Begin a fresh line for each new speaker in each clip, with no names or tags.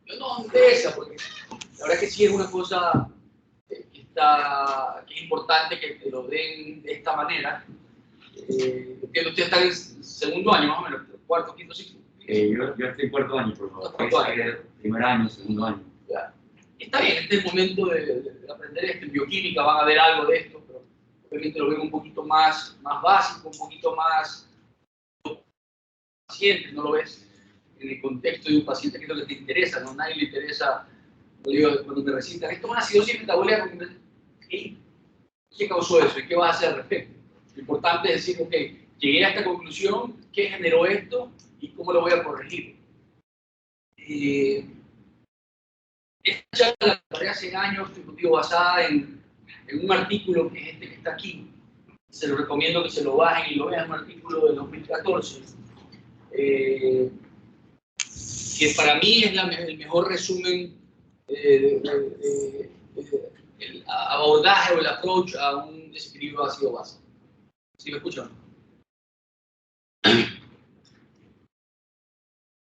yo no de esa, porque la verdad que sí es una cosa que es importante que te lo den de esta manera. Que usted está en segundo año, más o menos, cuarto, quinto, sexto.
Yo estoy en cuarto año, por favor. Primer año, segundo año.
Ya. Está bien, este es el momento de aprender esto. En bioquímica van a ver algo de esto, pero obviamente lo ven un poquito más básico, un poquito más paciente, ¿no lo ves? En el contexto de un paciente, que es lo que te interesa, ¿no? A nadie le interesa, cuando me recitan, esto es una acidosis metabólica, ¿y qué causó eso? ¿Y qué vas a hacer al respecto? Lo importante es decir, ok, llegué a esta conclusión, ¿qué generó esto? ¿Y cómo lo voy a corregir? Esta charla la hace 100 años, basada en un artículo que es este que está aquí. Se lo recomiendo que se lo bajen y lo vean, un artículo de 2014. Que para mí es el mejor resumen el abordaje o el approach a un desequilibrio ácido básico. ¿Sí me escuchan?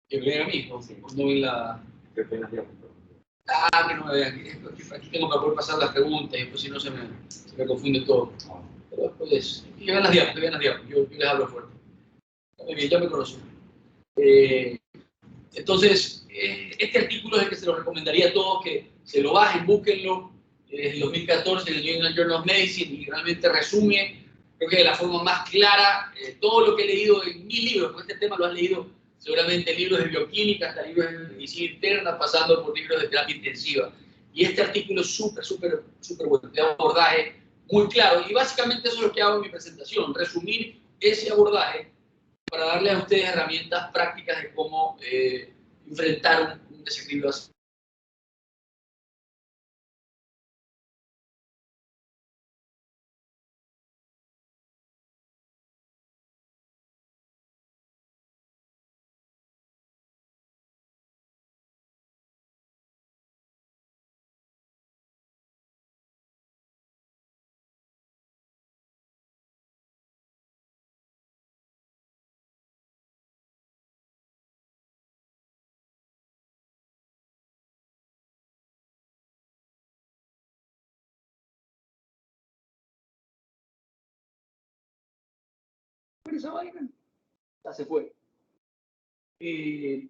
¿Que me ven a mí? ¿No ven la...?
Qué pena, tío.
Que no me vean. Aquí tengo que poder pasar las preguntas y después si no se me confunde todo. Pero después, que vean las diapositivas, yo les hablo fuerte. Muy bien, ya me conocen. Entonces, este artículo es el que se lo recomendaría a todos que se lo bajen, búsquenlo. Es el 2014 en el New England Journal of Medicine y realmente resume, creo que de la forma más clara, todo lo que he leído en 1000 libros, porque este tema lo has leído seguramente libros de bioquímica, hasta libros de medicina interna, pasando por libros de terapia intensiva. Y este artículo es súper bueno, de abordaje muy claro. Y básicamente eso es lo que hago en mi presentación, resumir ese abordaje para darle a ustedes herramientas prácticas de cómo enfrentar un desequilibrio así. Esa vaina ya se fue. Yo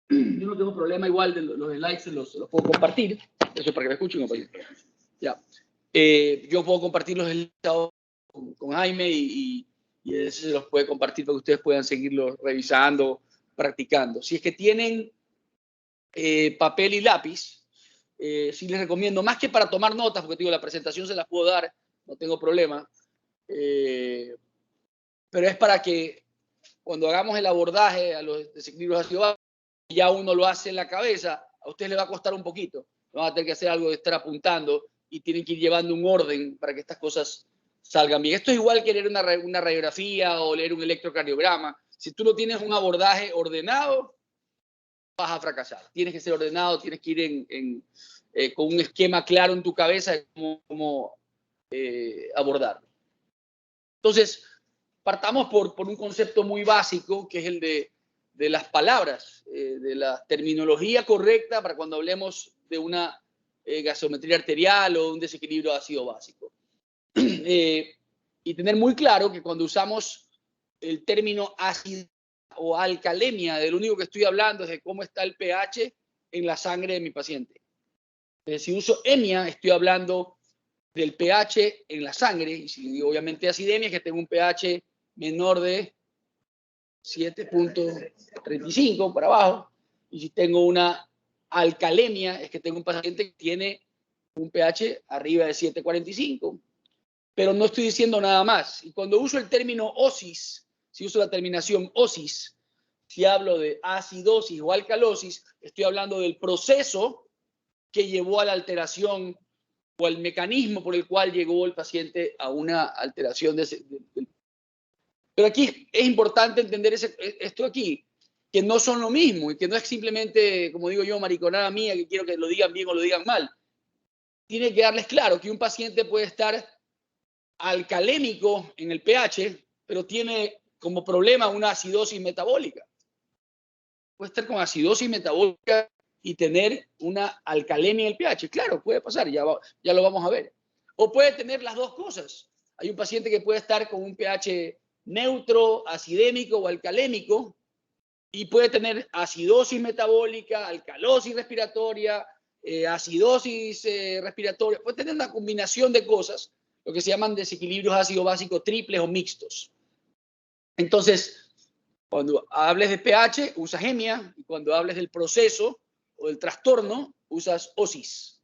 no tengo problema igual de los slides, los puedo compartir. Eso es para que me escuchen o para que... Ya. Yo puedo compartir los slides con Jaime y ese se los puede compartir para que ustedes puedan seguirlos revisando, practicando. Si es que tienen papel y lápiz, sí les recomiendo, más que para tomar notas, porque digo, la presentación se las puedo dar, no tengo problema, pero es para que cuando hagamos el abordaje a los desequilibrios ácido básico, ya uno lo hace en la cabeza, a ustedes les va a costar un poquito, van a tener que hacer algo de estar apuntando y tienen que ir llevando un orden para que estas cosas salgan bien. Esto es igual que leer una radiografía o leer un electrocardiograma. Si tú no tienes un abordaje ordenado, vas a fracasar. Tienes que ser ordenado, tienes que ir con un esquema claro en tu cabeza de cómo abordarlo. Entonces, partamos por un concepto muy básico, que es el de las palabras, de la terminología correcta para cuando hablemos de una gasometría arterial o un desequilibrio ácido básico. Y tener muy claro que cuando usamos el término ácido o alcalemia, de lo único que estoy hablando es de cómo está el pH en la sangre de mi paciente. Si uso emia, estoy hablando del pH en la sangre, y si digo obviamente acidemia, es que tengo un pH menor de 7.35 para abajo, y si tengo una alcalemia, es que tengo un paciente que tiene un pH arriba de 7.45, pero no estoy diciendo nada más. Y cuando uso el término osis, si uso la terminación osis, si hablo de acidosis o alcalosis, estoy hablando del proceso que llevó a la alteración o el mecanismo por el cual llegó el paciente a una alteración pero aquí es importante entender esto aquí, que no son lo mismo y que no es simplemente, como digo yo, mariconada mía, que quiero que lo digan bien o lo digan mal. Tiene que darles claro que un paciente puede estar alcalémico en el pH, pero tiene como problema una acidosis metabólica. puede estar con acidosis metabólica y tener una alcalemia en el pH. Claro, puede pasar, ya lo vamos a ver. O puede tener las dos cosas. Hay un paciente que puede estar con un pH neutro, acidémico o alcalémico, y puede tener acidosis metabólica, alcalosis respiratoria, acidosis respiratoria. Puede tener una combinación de cosas, lo que se llaman desequilibrios ácido-básico triples o mixtos. Entonces, cuando hables de pH, usas hemia, y cuando hables del proceso o del trastorno, usas OSIS.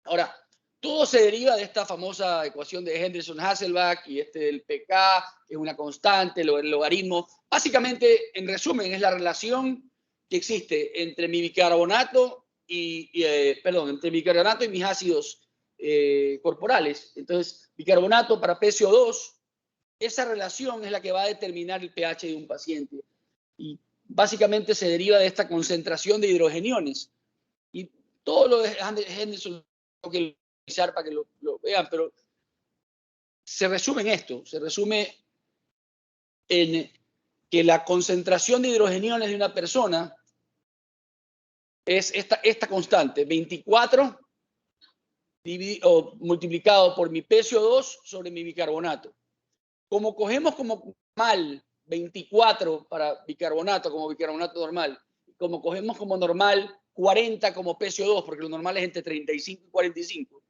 Ahora, todo se deriva de esta famosa ecuación de Henderson-Hasselbalch y del pK, que es una constante, el logaritmo. Básicamente, en resumen, es la relación que existe entre mi bicarbonato entre mi bicarbonato y mis ácidos corporales. Entonces, bicarbonato para PCO2, esa relación es la que va a determinar el pH de un paciente. Y básicamente se deriva de esta concentración de hidrogeniones. Y todo lo de Henderson, que para que lo vean, pero se resume en esto, se resume en que la concentración de hidrogeniones de una persona es esta constante, 24 multiplicado por mi PCO2 sobre mi bicarbonato. Como cogemos como normal 24 para bicarbonato, como bicarbonato normal, como cogemos como normal 40 como PCO2, porque lo normal es entre 35 y 45,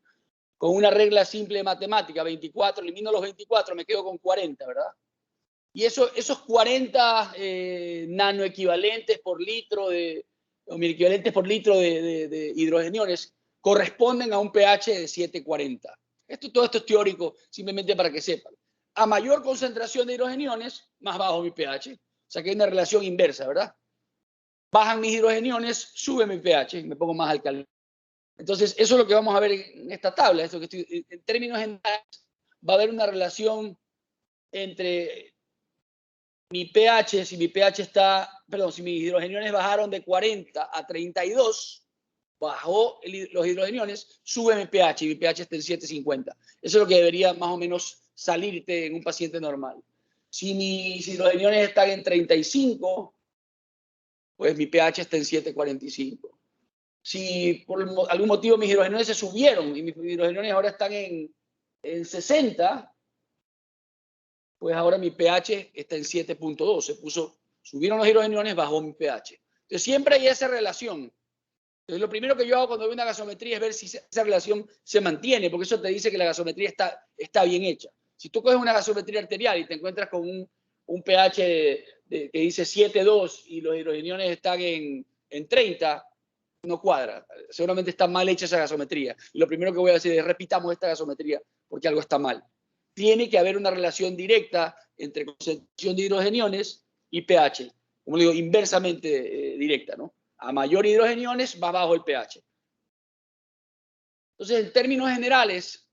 con una regla simple de matemática, 24, elimino los 24, me quedo con 40, ¿verdad? Y esos 40 nanoequivalentes por litro o miliequivalentes por litro de hidrogeniones corresponden a un pH de 740. Todo esto es teórico, simplemente para que sepan. A mayor concentración de hidrogeniones, más bajo mi pH. O sea que hay una relación inversa, ¿verdad? Bajan mis hidrogeniones, sube mi pH, me pongo más alcalino. Entonces, eso es lo que vamos a ver en esta tabla. En términos generales, va a haber una relación entre mi pH, si mis hidrogeniones bajaron de 40 a 32, bajó los hidrogeniones, sube mi pH y mi pH está en 750. Eso es lo que debería más o menos salirte en un paciente normal. Si mis hidrogeniones están en 35, pues mi pH está en 745. Si por algún motivo mis hidrogeniones se subieron y mis hidrogeniones ahora están en 60, pues ahora mi pH está en 7.2. Subieron los hidrogeniones, bajó mi pH. Entonces siempre hay esa relación. Entonces lo primero que yo hago cuando veo una gasometría es ver si esa relación se mantiene, porque eso te dice que la gasometría está bien hecha. Si tú coges una gasometría arterial y te encuentras con un pH que dice 7.2 y los hidrogeniones están en 30, no cuadra. Seguramente está mal hecha esa gasometría. Y lo primero que voy a decir es repitamos esta gasometría porque algo está mal. Tiene que haber una relación directa entre concentración de hidrogeniones y pH. Como digo, inversamente directa, ¿no? A mayor hidrogeniones, va bajo el pH. Entonces, en términos generales,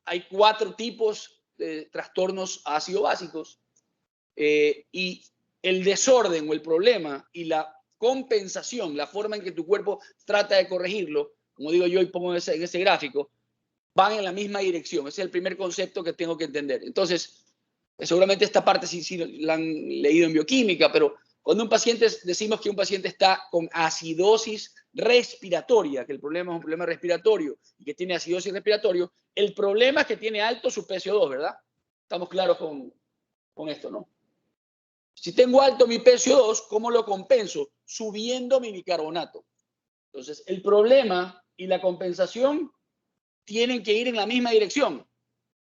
hay 4 tipos de trastornos ácido-básicos y el desorden o el problema y la compensación, la forma en que tu cuerpo trata de corregirlo, como digo yo y pongo en ese gráfico, van en la misma dirección. Ese es el primer concepto que tengo que entender. Entonces, seguramente esta parte sí la han leído en bioquímica, pero cuando decimos que un paciente está con acidosis respiratoria, que el problema es un problema respiratorio y que tiene acidosis respiratoria, el problema es que tiene alto su PCO2, ¿verdad? Estamos claros con esto, ¿no? Si tengo alto mi PCO2, ¿cómo lo compenso? Subiendo mi bicarbonato. Entonces, el problema y la compensación tienen que ir en la misma dirección.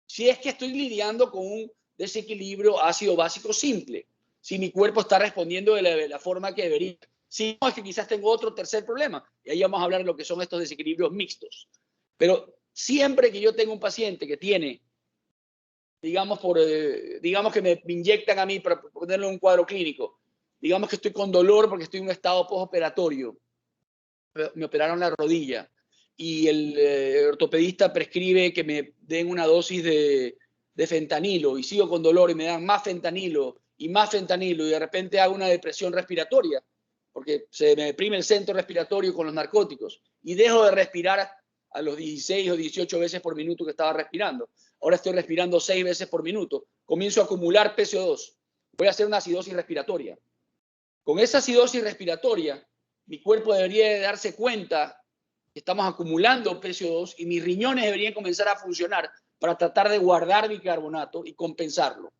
Si es que estoy lidiando con un desequilibrio ácido-básico simple, si mi cuerpo está respondiendo de la forma que debería. Si no, es que quizás tengo otro tercer problema. Y ahí vamos a hablar de lo que son estos desequilibrios mixtos. Pero siempre que yo tengo un paciente que tiene, digamos que me inyectan a mí para ponerlo en un cuadro clínico, digamos que estoy con dolor porque estoy en un estado postoperatorio, me operaron la rodilla y el ortopedista prescribe que me den una dosis de fentanilo y sigo con dolor y me dan más fentanilo y de repente hago una depresión respiratoria porque se me deprime el centro respiratorio con los narcóticos y dejo de respirar a los 16 o 18 veces por minuto que estaba respirando. Ahora estoy respirando 6 veces por minuto. Comienzo a acumular PCO2. Voy a hacer una acidosis respiratoria. Con esa acidosis respiratoria, mi cuerpo debería de darse cuenta que estamos acumulando PCO2 y mis riñones deberían comenzar a funcionar para tratar de guardar bicarbonato y compensarlo.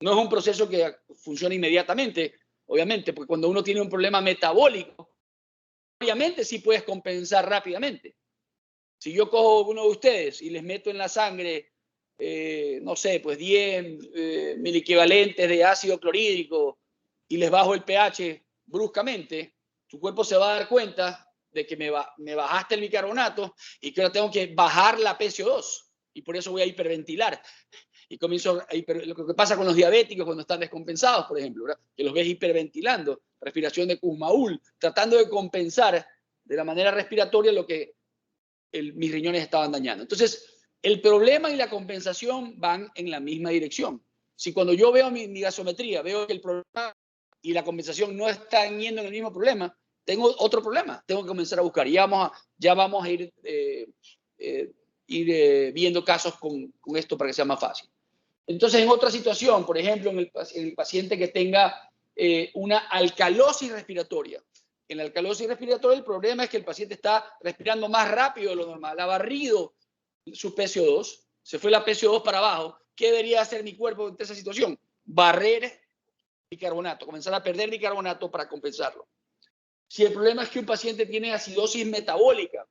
No es un proceso que funcione inmediatamente, obviamente, porque cuando uno tiene un problema metabólico, obviamente sí puedes compensar rápidamente. Si yo cojo uno de ustedes y les meto en la sangre, no sé, pues 10 miliequivalentes de ácido clorhídrico y les bajo el pH bruscamente, tu cuerpo se va a dar cuenta de que me bajaste el bicarbonato y que ahora tengo que bajar la PCO2 y por eso voy a hiperventilar. Y comienzo lo que pasa con los diabéticos cuando están descompensados, por ejemplo, ¿verdad? Que los ves hiperventilando, respiración de Kussmaul, tratando de compensar de la manera respiratoria lo que mis riñones estaban dañando. Entonces, el problema y la compensación van en la misma dirección. Si cuando yo veo mi gasometría, veo que el problema y la compensación no están yendo en el mismo problema, tengo otro problema, tengo que comenzar a buscar. Ya vamos a ir viendo casos con esto para que sea más fácil. Entonces, en otra situación, por ejemplo, en el paciente que tenga una alcalosis respiratoria. En la alcalosis respiratoria el problema es que el paciente está respirando más rápido de lo normal, ha barrido su PCO2, se fue la PCO2 para abajo. ¿Qué debería hacer mi cuerpo en esa situación? Barrer bicarbonato, comenzar a perder bicarbonato para compensarlo. Si el problema es que un paciente tiene acidosis metabólica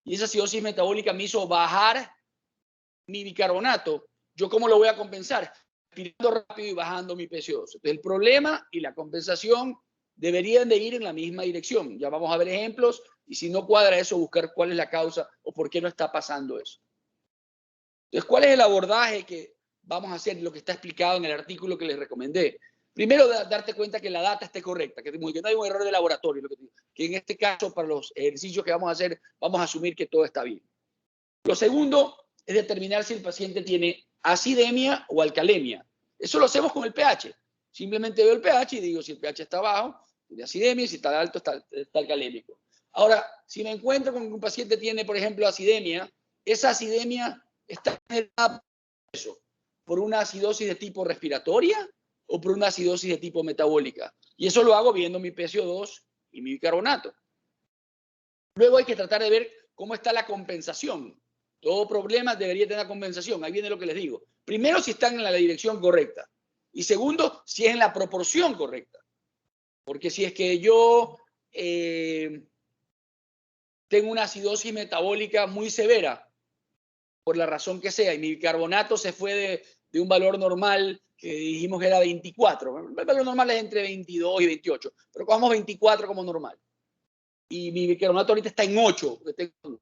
y esa acidosis metabólica me hizo bajar mi bicarbonato, ¿yo cómo lo voy a compensar? Respirando rápido y bajando mi PCO2. Entonces, el problema y la compensación deberían de ir en la misma dirección. Ya vamos a ver ejemplos y si no cuadra eso, buscar cuál es la causa o por qué no está pasando eso. Entonces, ¿cuál es el abordaje que vamos a hacer? Lo que está explicado en el artículo que les recomendé. Primero, darte cuenta que la data esté correcta, que no hay un error de laboratorio, que en este caso, para los ejercicios que vamos a hacer, vamos a asumir que todo está bien. Lo segundo es determinar si el paciente tiene acidemia o alcalemia. Eso lo hacemos con el pH. Simplemente veo el pH y digo si el pH está bajo, tiene acidemia, y si está alto, está alcalémico. Ahora, si me encuentro con que un paciente tiene, por ejemplo, acidemia, esa acidemia está generada por una acidosis de tipo respiratoria o por una acidosis de tipo metabólica. Y eso lo hago viendo mi PCO2 y mi bicarbonato. Luego hay que tratar de ver cómo está la compensación. Todo problema debería tener compensación. Ahí viene lo que les digo. Primero, si están en la dirección correcta. Y segundo, si es en la proporción correcta. Porque si es que yo tengo una acidosis metabólica muy severa, por la razón que sea, y mi bicarbonato se fue de un valor normal que dijimos que era 24. El valor normal es entre 22 y 28, pero cogamos 24 como normal. Y mi bicarbonato ahorita está en 8,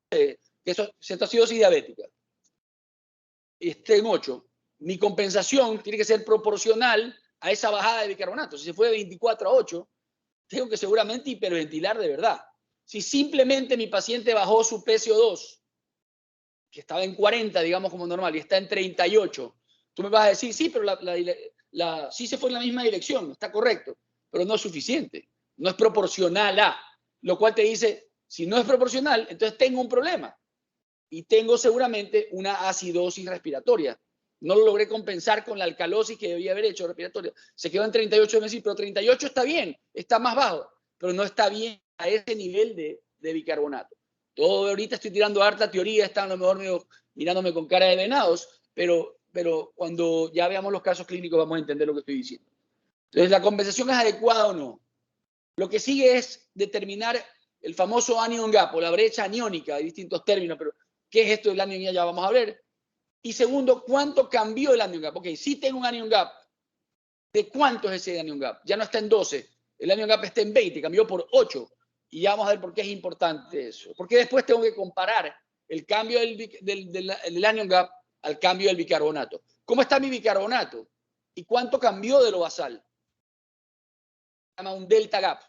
que eso es cetoacidosis diabética. Está en 8. Mi compensación tiene que ser proporcional a esa bajada de bicarbonato. Si se fue de 24 a 8, tengo que seguramente hiperventilar de verdad. Si simplemente mi paciente bajó su PCO2, que estaba en 40, digamos como normal, y está en 38, tú me vas a decir, sí, pero sí se fue en la misma dirección, está correcto, pero no es suficiente, no es proporcional a, lo cual te dice, si no es proporcional, entonces tengo un problema y tengo seguramente una acidosis respiratoria. No lo logré compensar con la alcalosis que debía haber hecho respiratoria. Se quedó en 38 meses, pero 38 está bien, está más bajo, pero no está bien a ese nivel de bicarbonato. Todo ahorita estoy tirando harta teoría, están a lo mejor mirándome con cara de venados, pero cuando ya veamos los casos clínicos vamos a entender lo que estoy diciendo. Entonces, ¿la compensación es adecuada o no? Lo que sigue es determinar el famoso anion gap o la brecha aniónica, hay distintos términos, pero ¿qué es esto del anion gap? Ya vamos a ver. Y segundo, ¿cuánto cambió el anion gap? Ok, sí tengo un anion gap. ¿De cuánto es ese anion gap? Ya no está en 12, el anion gap está en 20, cambió por 8. Y ya vamos a ver por qué es importante eso. Porque después tengo que comparar el cambio del anion gap al cambio del bicarbonato. ¿Cómo está mi bicarbonato? ¿Y cuánto cambió de lo basal? Se llama un delta gap,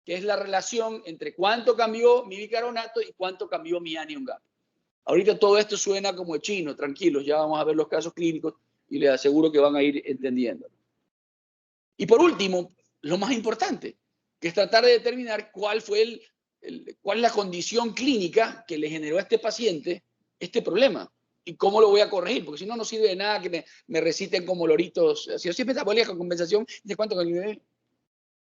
que es la relación entre cuánto cambió mi bicarbonato y cuánto cambió mi anion gap. Ahorita todo esto suena como chino, tranquilos, ya vamos a ver los casos clínicos y les aseguro que van a ir entendiendo. Y por último, lo más importante, que es tratar de determinar cuál es la condición clínica que le generó a este paciente este problema y cómo lo voy a corregir, porque si no, no sirve de nada que me reciten como loritos, acidosis metabólica con compensación, ¿de cuánto?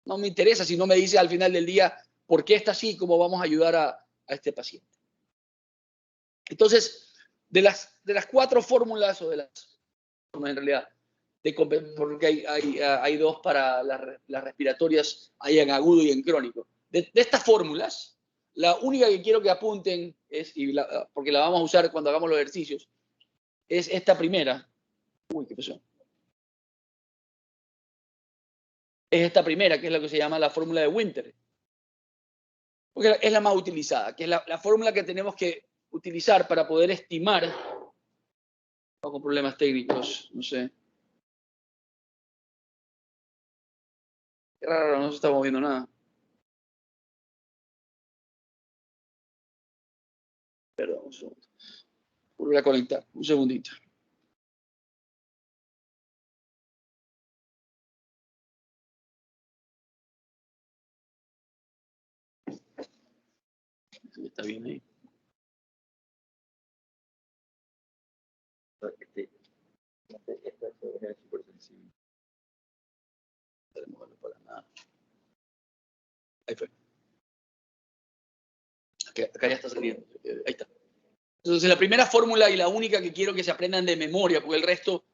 No me interesa si no me dice al final del día por qué está así, cómo vamos a ayudar a este paciente. Entonces, de las 4 fórmulas, o de las fórmulas en realidad, porque hay 2 para las respiratorias, hay en agudo y en crónico. De estas fórmulas, la única que quiero que apunten, porque la vamos a usar cuando hagamos los ejercicios, es esta primera. Uy, ¿qué pasó? Es esta primera, que es la que se llama la fórmula de Winter. Porque es la más utilizada, que es la fórmula que tenemos que utilizar para poder estimar. Con problemas técnicos, no sé. Qué raro, no se está moviendo nada. Perdón, un segundo. Voy a conectar, un segundito. Está bien ahí. Esta es súper sensible. No moverlo para nada. Ahí fue. Acá ya está saliendo. Ahí está. Entonces, la primera fórmula y la única que quiero que se aprendan de memoria, porque el resto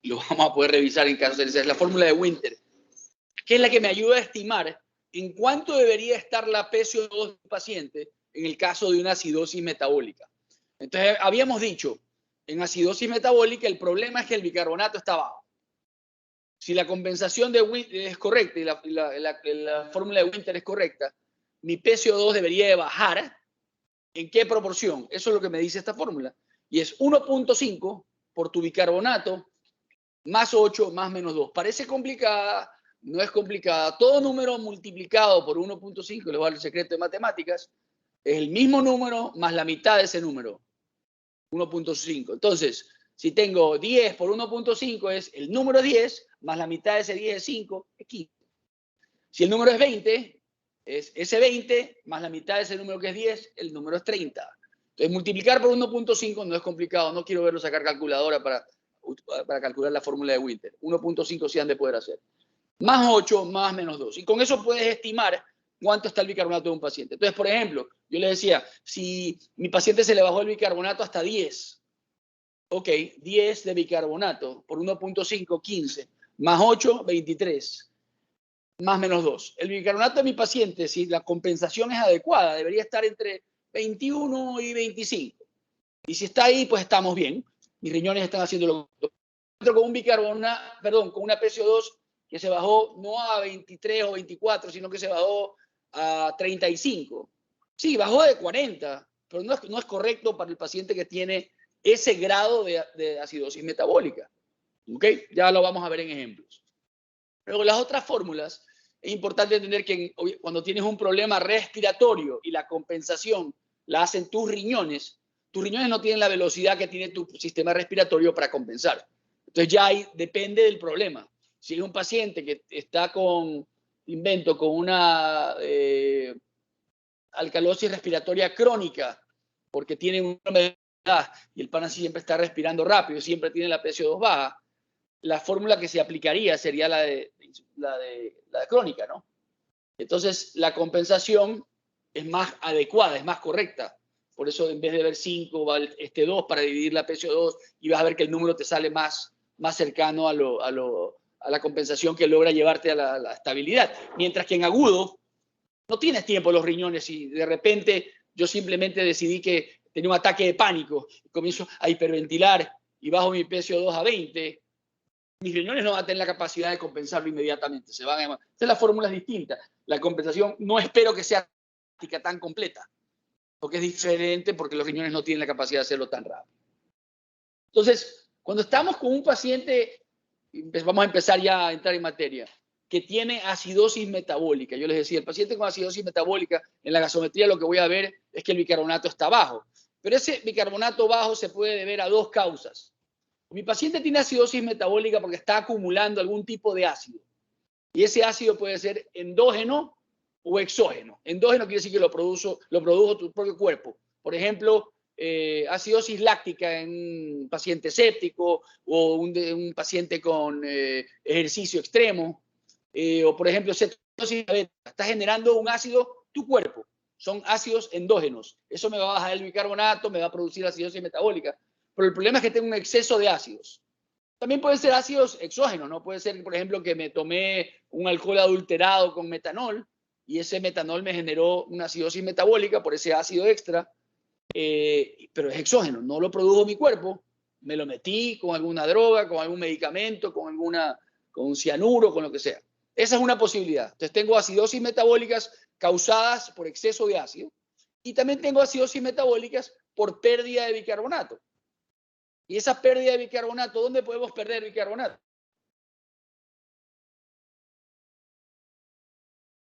lo vamos a poder revisar en caso de necesidad, es la fórmula de Winter, que es la que me ayuda a estimar en cuánto debería estar la PCO2 del paciente en el caso de una acidosis metabólica. Entonces, habíamos dicho, en acidosis metabólica el problema es que el bicarbonato está bajo. Si la compensación de Winter es correcta y la fórmula de Winter es correcta, mi PCO2 debería de bajar. ¿En qué proporción? Eso es lo que me dice esta fórmula. Y es 1.5 por tu bicarbonato más 8 más menos 2. Parece complicada, no es complicada. Todo número multiplicado por 1.5, les voy a dar el secreto de matemáticas, es el mismo número más la mitad de ese número, 1.5. Entonces, si tengo 10 por 1.5 es el número 10 más la mitad de ese 10 es 5, es 15. Si el número es 20, es ese 20 más la mitad de ese número que es 10, el número es 30. Entonces, multiplicar por 1.5 no es complicado. No quiero verlo sacar calculadora para calcular la fórmula de Winter. 1.5 sí han de poder hacer. Más 8 más menos 2. Y con eso puedes estimar cuánto está el bicarbonato de un paciente. Entonces, por ejemplo, yo le decía, si mi paciente se le bajó el bicarbonato hasta 10, ok, 10 de bicarbonato por 1.5, 15, más 8, 23. Más menos 2. El bicarbonato de mi paciente, si la compensación es adecuada, debería estar entre 21 y 25. Y si está ahí, pues estamos bien. Mis riñones están haciendo lo que con un bicarbonato, perdón, con una PCO2 que se bajó no a 23 o 24, sino que se bajó a 35. Sí, bajó de 40, pero no es correcto para el paciente que tiene ese grado de acidosis metabólica. ¿Ok? Ya lo vamos a ver en ejemplos. Luego, las otras fórmulas, es importante entender que cuando tienes un problema respiratorio y la compensación la hacen tus riñones no tienen la velocidad que tiene tu sistema respiratorio para compensar. Entonces ya ahí depende del problema. Si es un paciente que está con una alcalosis respiratoria crónica, porque tiene una enfermedad y el pana siempre está respirando rápido, siempre tiene la PCO2 baja, la fórmula que se aplicaría sería la de crónica, ¿no? Entonces, la compensación es más adecuada, es más correcta. Por eso, en vez de ver 5, va este 2 para dividir la PCO2 y vas a ver que el número te sale más cercano a la compensación que logra llevarte a la estabilidad. Mientras que en agudo, no tienes tiempo los riñones y de repente yo simplemente decidí que tenía un ataque de pánico, comienzo a hiperventilar y bajo mi PCO2 a 20, mis riñones no van a tener la capacidad de compensarlo inmediatamente. Entonces la fórmula es distinta. La compensación no espero que sea tan completa, porque es diferente porque los riñones no tienen la capacidad de hacerlo tan rápido. Entonces, cuando estamos con un paciente, vamos a empezar ya a entrar en materia, que tiene acidosis metabólica. Yo les decía, el paciente con acidosis metabólica, en la gasometría lo que voy a ver es que el bicarbonato está bajo. Pero ese bicarbonato bajo se puede deber a 2 causas. Mi paciente tiene acidosis metabólica porque está acumulando algún tipo de ácido. Y ese ácido puede ser endógeno o exógeno. Endógeno quiere decir que lo produjo tu propio cuerpo. Por ejemplo, acidosis láctica en un paciente séptico o un paciente con ejercicio extremo. o por ejemplo, cetosis diabética, está generando un ácido tu cuerpo. Son ácidos endógenos. Eso me va a bajar el bicarbonato, me va a producir acidosis metabólica. Pero el problema es que tengo un exceso de ácidos. También pueden ser ácidos exógenos, ¿no? Puede ser, por ejemplo, que me tomé un alcohol adulterado con metanol y ese metanol me generó una acidosis metabólica por ese ácido extra, pero es exógeno, no lo produjo mi cuerpo, me lo metí con alguna droga, con algún medicamento, con un cianuro, con lo que sea. Esa es una posibilidad. Entonces tengo acidosis metabólicas causadas por exceso de ácido y también tengo acidosis metabólicas por pérdida de bicarbonato. Y esa pérdida de bicarbonato, ¿dónde podemos perder bicarbonato?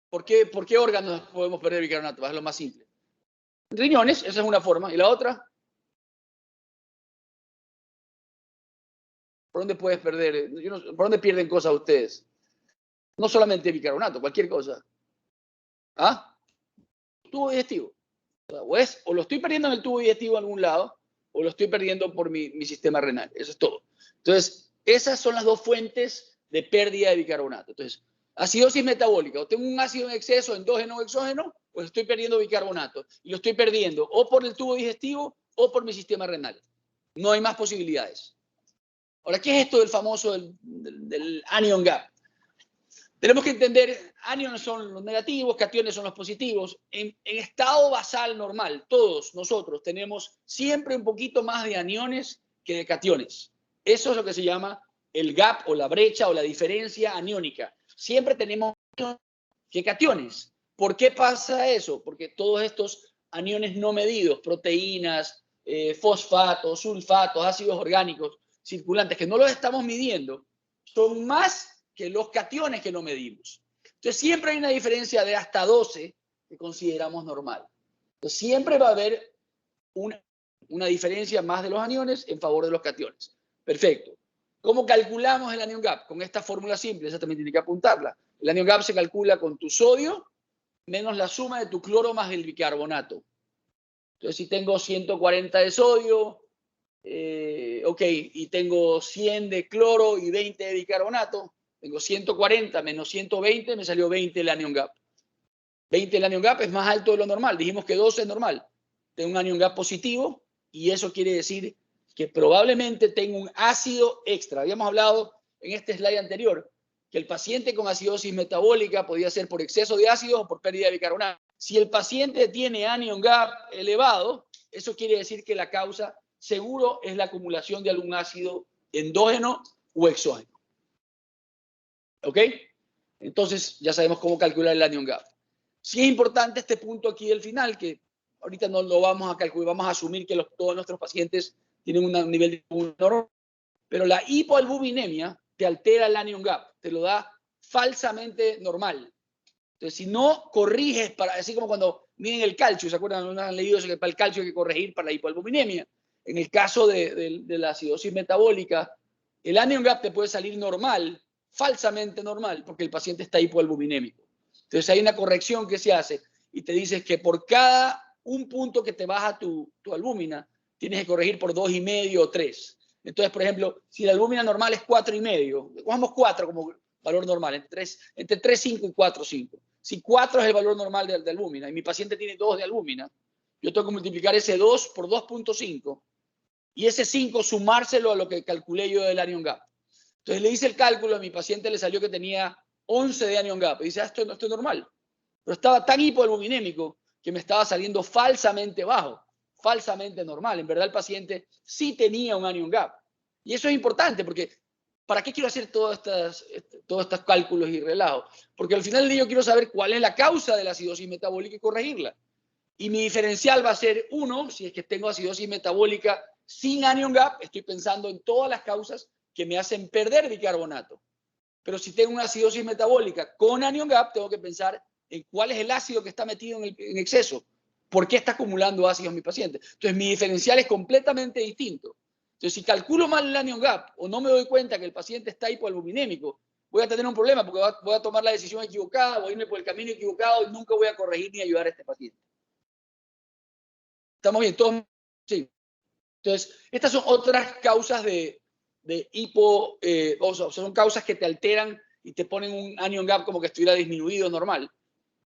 ¿Por qué órganos podemos perder bicarbonato? Es lo más simple. Riñones, esa es una forma. ¿Y la otra? ¿Por dónde puedes perder? ¿Por dónde pierden cosas ustedes? No solamente bicarbonato, cualquier cosa. ¿Ah? Tubo digestivo. O lo estoy perdiendo en el tubo digestivo en algún lado, o lo estoy perdiendo por mi sistema renal. Eso es todo. Entonces, esas son las dos fuentes de pérdida de bicarbonato. Entonces, acidosis metabólica. O tengo un ácido en exceso, endógeno o exógeno, pues estoy perdiendo bicarbonato. Y lo estoy perdiendo o por el tubo digestivo o por mi sistema renal. No hay más posibilidades. Ahora, ¿qué es esto del famoso del anion gap? Tenemos que entender, aniones son los negativos, cationes son los positivos. En estado basal normal, todos nosotros tenemos siempre un poquito más de aniones que de cationes. Eso es lo que se llama el gap o la brecha o la diferencia aniónica. Siempre tenemos que cationes. ¿Por qué pasa eso? Porque todos estos aniones no medidos, proteínas, fosfatos, sulfatos, ácidos orgánicos circulantes, que no los estamos midiendo, son más que los cationes que no medimos. Entonces siempre hay una diferencia de hasta 12 que consideramos normal. Entonces siempre va a haber una diferencia más de los aniones en favor de los cationes. Perfecto. ¿Cómo calculamos el anion gap? Con esta fórmula simple, esa también tiene que apuntarla. El anion gap se calcula con tu sodio menos la suma de tu cloro más el bicarbonato. Entonces si tengo 140 de sodio, ok, y tengo 100 de cloro y 20 de bicarbonato, tengo 140 menos 120, me salió 20 el anion gap. 20 el anion gap es más alto de lo normal. Dijimos que 12 es normal. Tengo un anion gap positivo y eso quiere decir que probablemente tengo un ácido extra. Habíamos hablado en este slide anterior que el paciente con acidosis metabólica podía ser por exceso de ácido o por pérdida de bicarbonato. Si el paciente tiene anion gap elevado, eso quiere decir que la causa seguro es la acumulación de algún ácido endógeno o exógeno. ¿Ok? Entonces ya sabemos cómo calcular el anion gap. Sí es importante este punto aquí del final, que ahorita no lo vamos a calcular, vamos a asumir que todos nuestros pacientes tienen un nivel de normal, pero la hipoalbuminemia te altera el anion gap, te lo da falsamente normal. Entonces, si no corriges, así como cuando miden el calcio, ¿se acuerdan? ¿No han leído eso? Que para el calcio hay que corregir para la hipoalbuminemia. En el caso de la acidosis metabólica, el anion gap te puede salir normal, falsamente normal, porque el paciente está hipoalbuminémico. Entonces hay una corrección que se hace y te dices que por cada un punto que te baja tu albúmina, tienes que corregir por 2,5 o 3. Entonces, por ejemplo, si la albúmina normal es 4,5, cogemos 4 como valor normal, entre 3,5 y 4,5. Si 4 es el valor normal de albúmina y mi paciente tiene 2 de albúmina, yo tengo que multiplicar ese 2 por 2,5 y ese 5 sumárselo a lo que calculé yo del anion gap. Entonces le hice el cálculo, a mi paciente le salió que tenía 11 de anion gap. Y dice, esto no es normal. Pero estaba tan hipoalbuminémico que me estaba saliendo falsamente bajo, falsamente normal. En verdad el paciente sí tenía un anion gap. Y eso es importante porque ¿para qué quiero hacer todos estos cálculos y relajos? Porque al final del día yo quiero saber cuál es la causa de la acidosis metabólica y corregirla. Y mi diferencial va a ser 1, si es que tengo acidosis metabólica sin anion gap, estoy pensando en todas las causas que me hacen perder bicarbonato. Pero si tengo una acidosis metabólica con anion gap, tengo que pensar en cuál es el ácido que está metido en exceso. ¿Por qué está acumulando ácidos mi paciente? Entonces, mi diferencial es completamente distinto. Entonces, si calculo mal el anion gap o no me doy cuenta que el paciente está hipoalbuminémico, voy a tener un problema porque voy a tomar la decisión equivocada, voy a irme por el camino equivocado y nunca voy a corregir ni ayudar a este paciente. ¿Estamos bien? ¿Todos? Sí. Entonces, estas son otras causas de hipo, son causas que te alteran y te ponen un anion gap como que estuviera disminuido normal.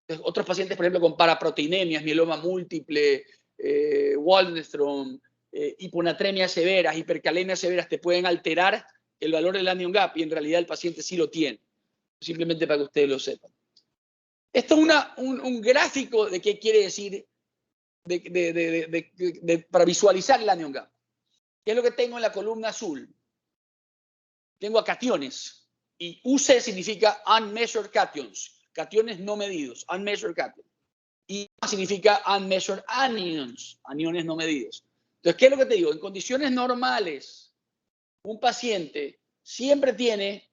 Entonces, otros pacientes, por ejemplo, con paraproteinemias, mieloma múltiple, Waldenstrom, hiponatremias severas, hipercalemias severas, te pueden alterar el valor del anion gap y en realidad el paciente sí lo tiene. Simplemente para que ustedes lo sepan. Esto es un gráfico de qué quiere decir para visualizar el anion gap. ¿Qué es lo que tengo en la columna azul? Tengo a cationes y UC significa unmeasured cations, cationes no medidos, unmeasured cations. Y significa unmeasured anions, aniones no medidos. Entonces, ¿qué es lo que te digo? En condiciones normales, un paciente siempre tiene,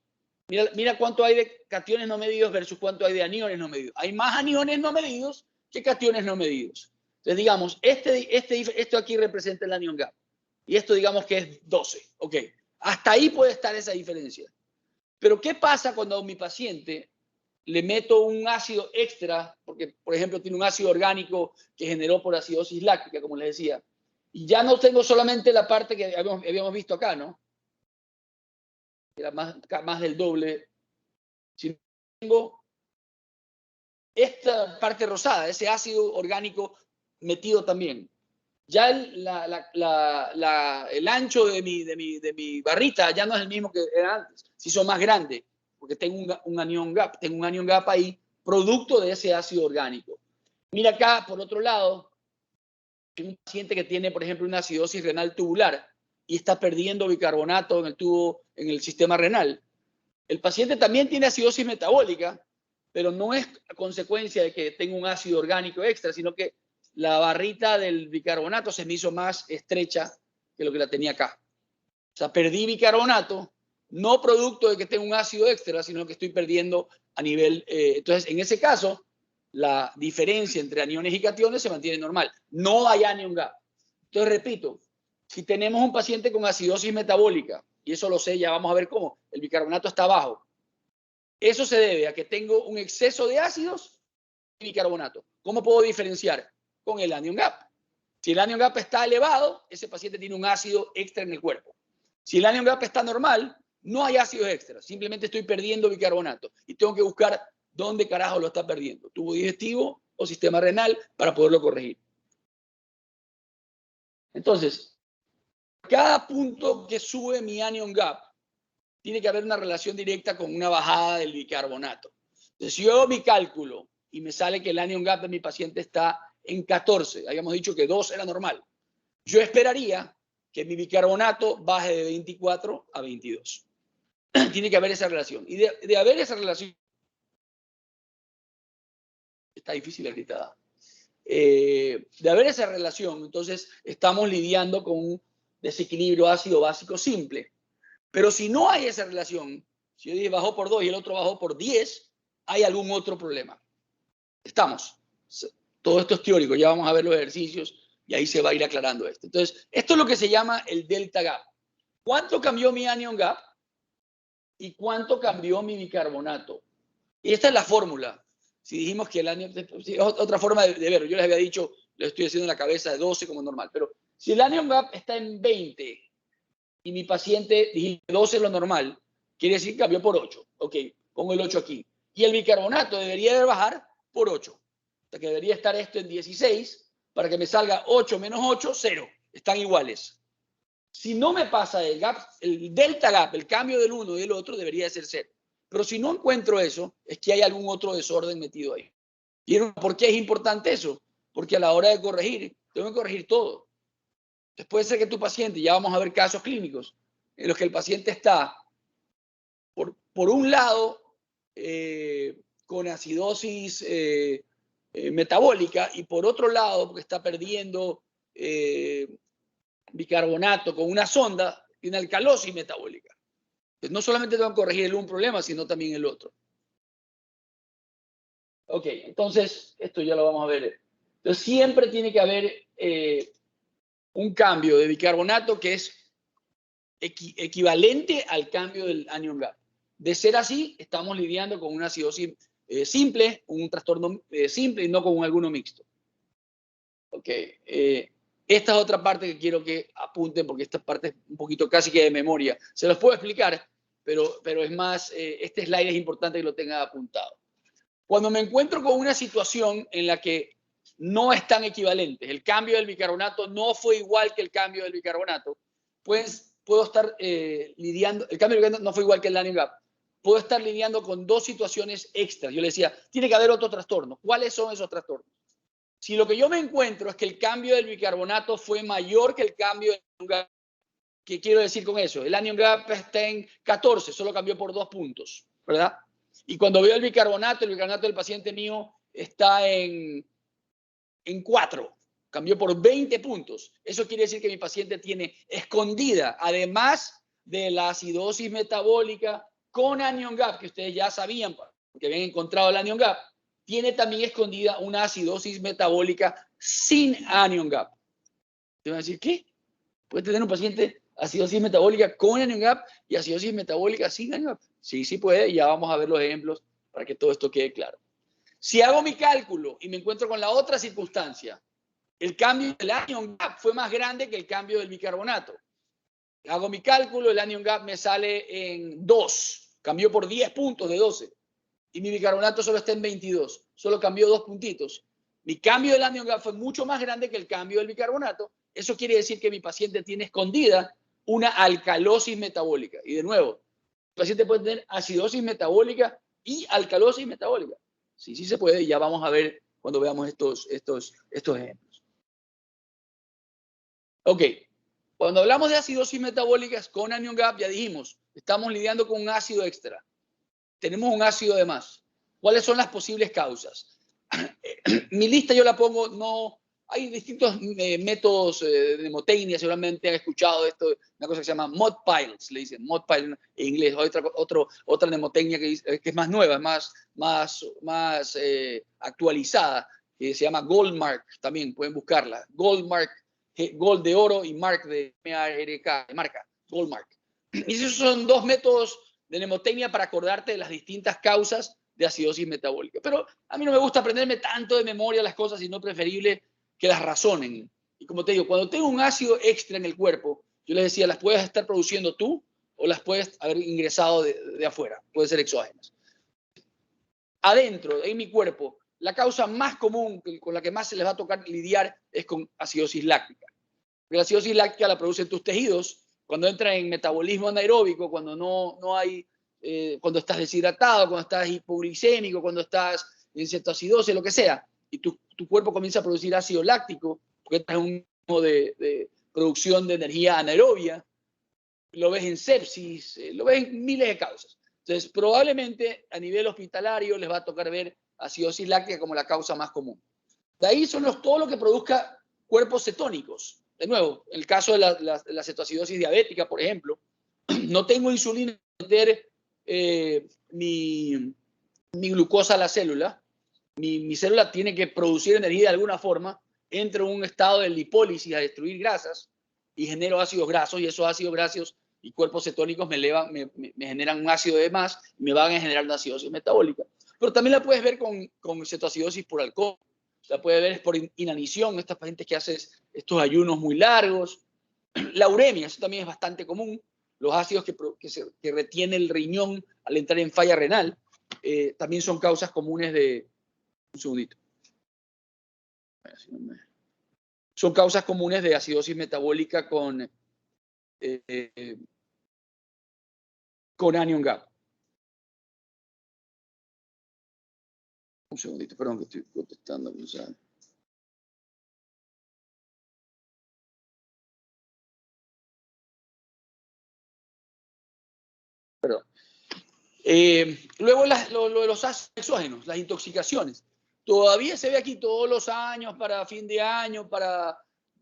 mira cuánto hay de cationes no medidos versus cuánto hay de aniones no medidos. Hay más aniones no medidos que cationes no medidos. Entonces, digamos, esto aquí representa el anion gap. Y esto digamos que es 12. Ok. Hasta ahí puede estar esa diferencia. Pero ¿qué pasa cuando a mi paciente le meto un ácido extra? Porque, por ejemplo, tiene un ácido orgánico que generó por acidosis láctica, como les decía. Y ya no tengo solamente la parte que habíamos visto acá, ¿no? Era más del doble. Sino tengo esta parte rosada, ese ácido orgánico metido también. Ya el ancho de mi barrita ya no es el mismo que era antes. Se hizo más grande, porque tengo un anion gap. Tengo un anion gap ahí, producto de ese ácido orgánico. Mira acá, por otro lado, un paciente que tiene, por ejemplo, una acidosis renal tubular y está perdiendo bicarbonato en el tubo, en el sistema renal. El paciente también tiene acidosis metabólica, pero no es a consecuencia de que tenga un ácido orgánico extra, sino que la barrita del bicarbonato se me hizo más estrecha que lo que la tenía acá. O sea, perdí bicarbonato, no producto de que tenga un ácido extra, sino que estoy perdiendo a nivel... entonces, en ese caso, la diferencia entre aniones y cationes se mantiene normal. No hay anion gap. Entonces, repito, si tenemos un paciente con acidosis metabólica, y eso lo sé, ya vamos a ver cómo, el bicarbonato está bajo. Eso se debe a que tengo un exceso de ácidos y bicarbonato. ¿Cómo puedo diferenciar? Con el anion gap. Si el anion gap está elevado, ese paciente tiene un ácido extra en el cuerpo. Si el anion gap está normal, no hay ácidos extras. Simplemente estoy perdiendo bicarbonato y tengo que buscar dónde carajo lo está perdiendo. Tubo digestivo o sistema renal para poderlo corregir. Entonces, cada punto que sube mi anion gap tiene que haber una relación directa con una bajada del bicarbonato. Entonces, si yo hago mi cálculo y me sale que el anion gap de mi paciente está en 14, habíamos dicho que 2 era normal, yo esperaría que mi bicarbonato baje de 24 a 22. Tiene que haber esa relación. Y de haber esa relación, está difícil la gritada. De haber esa relación, entonces estamos lidiando con un desequilibrio ácido básico simple. Pero si no hay esa relación, si yo dije bajó por 2 y el otro bajó por 10, hay algún otro problema. Estamos. Todo esto es teórico, ya vamos a ver los ejercicios y ahí se va a ir aclarando esto. Entonces, esto es lo que se llama el delta gap. ¿Cuánto cambió mi anion gap? ¿Y cuánto cambió mi bicarbonato? Y esta es la fórmula. Si dijimos que el anion... Otra forma de verlo. Yo les había dicho, lo estoy haciendo en la cabeza de 12 como normal. Pero si el anion gap está en 20 y mi paciente, dije 12 es lo normal, quiere decir que cambió por 8. Ok, pongo el 8 aquí. Y el bicarbonato debería de bajar por 8. O sea que debería estar esto en 16 para que me salga 8 menos 8, 0. Están iguales. Si no me pasa el gap, el delta gap, el cambio del uno y del otro, debería de ser 0. Pero si no encuentro eso, es que hay algún otro desorden metido ahí. ¿Y por qué es importante eso? Porque a la hora de corregir, tengo que corregir todo. Entonces puede ser que tu paciente, ya vamos a ver casos clínicos, en los que el paciente está, por un lado, con acidosis metabólica, y por otro lado, porque está perdiendo bicarbonato con una sonda, tiene alcalosis metabólica. Entonces, no solamente tengo que corregir un problema, sino también el otro. Ok, entonces, esto ya lo vamos a ver. Entonces, siempre tiene que haber un cambio de bicarbonato que es equivalente al cambio del anion gap. De ser así, estamos lidiando con una acidosis simple, un trastorno simple y no con alguno mixto. Ok, esta es otra parte que quiero que apunten porque esta parte es un poquito casi que de memoria. Se los puedo explicar, pero es más, este slide es importante que lo tenga apuntado. Cuando me encuentro con una situación en la que no están equivalentes, el cambio del bicarbonato no fue igual que el cambio del bicarbonato, pues puedo estar lidiando, el cambio del bicarbonato no fue igual que el anion gap, puedo estar lidiando con dos situaciones extras. Yo le decía, tiene que haber otro trastorno. ¿Cuáles son esos trastornos? Si lo que yo me encuentro es que el cambio del bicarbonato fue mayor que el cambio del anion gap, ¿qué quiero decir con eso? El anion gap está en 14, solo cambió por 2 puntos, ¿verdad? Y cuando veo el bicarbonato del paciente mío está en 4, cambió por 20 puntos. Eso quiere decir que mi paciente tiene escondida, además de la acidosis metabólica con anion gap, que ustedes ya sabían, porque habían encontrado el anion gap, tiene también escondida una acidosis metabólica sin anion gap. Te van a decir, ¿qué? Puede tener un paciente acidosis metabólica con anion gap y acidosis metabólica sin anion gap. Sí, sí puede, y ya vamos a ver los ejemplos para que todo esto quede claro. Si hago mi cálculo y me encuentro con la otra circunstancia, el cambio del anion gap fue más grande que el cambio del bicarbonato. Hago mi cálculo, el anion gap me sale en 2, cambió por 10 puntos de 12, y mi bicarbonato solo está en 22, solo cambió 2 puntitos. Mi cambio del anion gap fue mucho más grande que el cambio del bicarbonato. Eso quiere decir que mi paciente tiene escondida una alcalosis metabólica. Y de nuevo, el paciente puede tener acidosis metabólica y alcalosis metabólica. Sí, sí se puede, y ya vamos a ver cuando veamos estos ejemplos. Ok, cuando hablamos de acidosis metabólicas con anion gap, ya dijimos, estamos lidiando con un ácido extra. Tenemos un ácido de más. ¿Cuáles son las posibles causas? Mi lista yo la pongo, no, hay distintos métodos de mnemotecnia, seguramente han escuchado esto, una cosa que se llama mod piles, le dicen mod pile en inglés, otra mnemotecnia que es más nueva, más actualizada, que se llama Goldmark, también pueden buscarla, Goldmark, Gold de oro y Mark de M-A-R-K, de marca, Goldmark. Y esos son dos métodos de mnemotecnia para acordarte de las distintas causas de acidosis metabólica. Pero a mí no me gusta aprenderme tanto de memoria las cosas, sino preferible que las razonen. Y como te digo, cuando tengo un ácido extra en el cuerpo, yo les decía, las puedes estar produciendo tú o las puedes haber ingresado de afuera, pueden ser exógenas. Adentro, en mi cuerpo, la causa más común, con la que más se les va a tocar lidiar, es con acidosis láctica. Porque la acidosis láctica la producen tus tejidos cuando entra en metabolismo anaeróbico, cuando no hay, cuando estás deshidratado, cuando estás hipoglicémico, cuando estás en cetoacidosis, lo que sea, y tu cuerpo comienza a producir ácido láctico, porque estás en un modo de producción de energía anaerobia, lo ves en sepsis, lo ves en miles de causas. Entonces, probablemente a nivel hospitalario les va a tocar ver acidosis láctica como la causa más común. De ahí son todo lo que produzca cuerpos cetónicos. De nuevo, en el caso de la cetoacidosis diabética, por ejemplo, no tengo insulina para meter mi glucosa a la célula. Mi célula tiene que producir energía de alguna forma, entro en un estado de lipólisis a destruir grasas y genero ácidos grasos, y esos ácidos grasos y cuerpos cetónicos me generan un ácido de más y me van a generar una acidosis metabólica. Pero también la puedes ver con cetoacidosis por alcohol. La puede ver por inanición, estas pacientes que hacen estos ayunos muy largos. La uremia, eso también es bastante común. Los ácidos que retiene el riñón al entrar en falla renal también son causas comunes de... Un segundito. Son causas comunes de acidosis metabólica con anion gap. Un segundito, perdón que estoy contestando. Perdón. Luego lo de los ácidos exógenos, las intoxicaciones. Todavía se ve aquí todos los años, para fin de año, para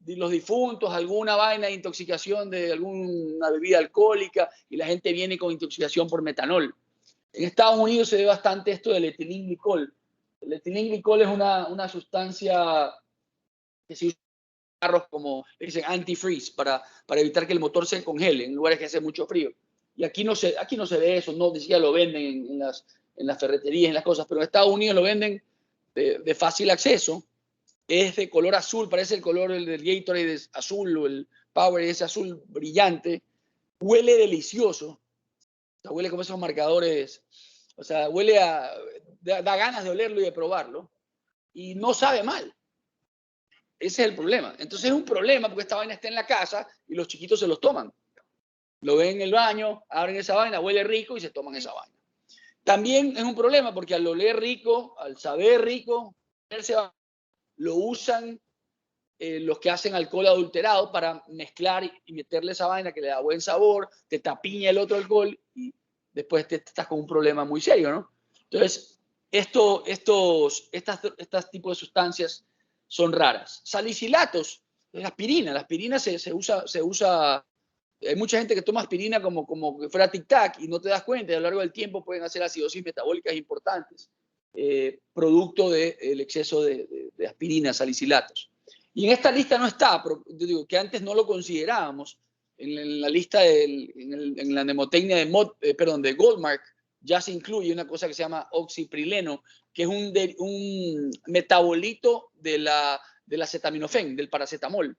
los difuntos, alguna vaina de intoxicación de alguna bebida alcohólica, y la gente viene con intoxicación por metanol. En Estados Unidos se ve bastante esto del etilenglicol. El etilenglicol es una sustancia que se usa en carros como, dicen, antifreeze, para evitar que el motor se congele en lugares que hace mucho frío. Y aquí no se ve eso, no decía lo venden en las ferreterías, en las cosas, pero en Estados Unidos lo venden de fácil acceso. Es de color azul, parece el color del Gatorade es azul, o el Power es azul brillante. Huele delicioso. O sea, huele como esos marcadores, o sea, huele a, da ganas de olerlo y de probarlo, y no sabe mal. Ese es el problema. Entonces es un problema porque esta vaina está en la casa y los chiquitos se los toman. Lo ven en el baño, abren esa vaina, huele rico y se toman esa vaina. También es un problema porque al oler rico, al saber rico, lo usan los que hacen alcohol adulterado para mezclar y meterle esa vaina que le da buen sabor, te tapiña el otro alcohol y después te estás con un problema muy serio, ¿no? Entonces, estas tipos de sustancias son raras. Salicilatos, la aspirina se usa, hay mucha gente que toma aspirina como que fuera tic-tac y no te das cuenta, y a lo largo del tiempo pueden hacer acidosis metabólicas importantes, producto del exceso de aspirina, salicilatos. Y en esta lista no está, pero yo digo que antes no lo considerábamos. En la lista, en la mnemotecnia de Goldmark, ya se incluye una cosa que se llama oxiprileno, que es un metabolito del acetaminofén, del paracetamol.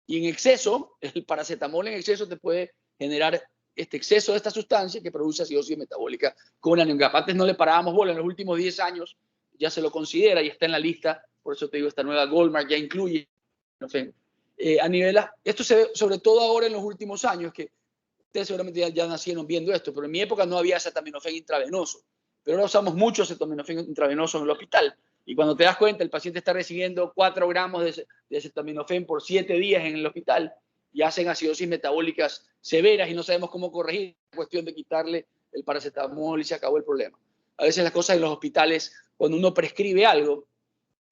Y en exceso, el paracetamol en exceso te puede generar este exceso de esta sustancia que produce acidosis metabólica con anion gap. Antes no le parábamos bola, en los últimos 10 años ya se lo considera y está en la lista, por eso te digo, esta nueva Goldmark ya incluye. Esto se ve sobre todo ahora en los últimos años, que ustedes seguramente ya nacieron viendo esto, pero en mi época no había acetaminofén intravenoso, pero ahora usamos mucho acetaminofén intravenoso en el hospital. Y cuando te das cuenta, el paciente está recibiendo 4 gramos de acetaminofén por 7 días en el hospital y hacen acidosis metabólicas severas y no sabemos cómo corregir. Es cuestión de quitarle el paracetamol y se acabó el problema. A veces las cosas en los hospitales, cuando uno prescribe algo,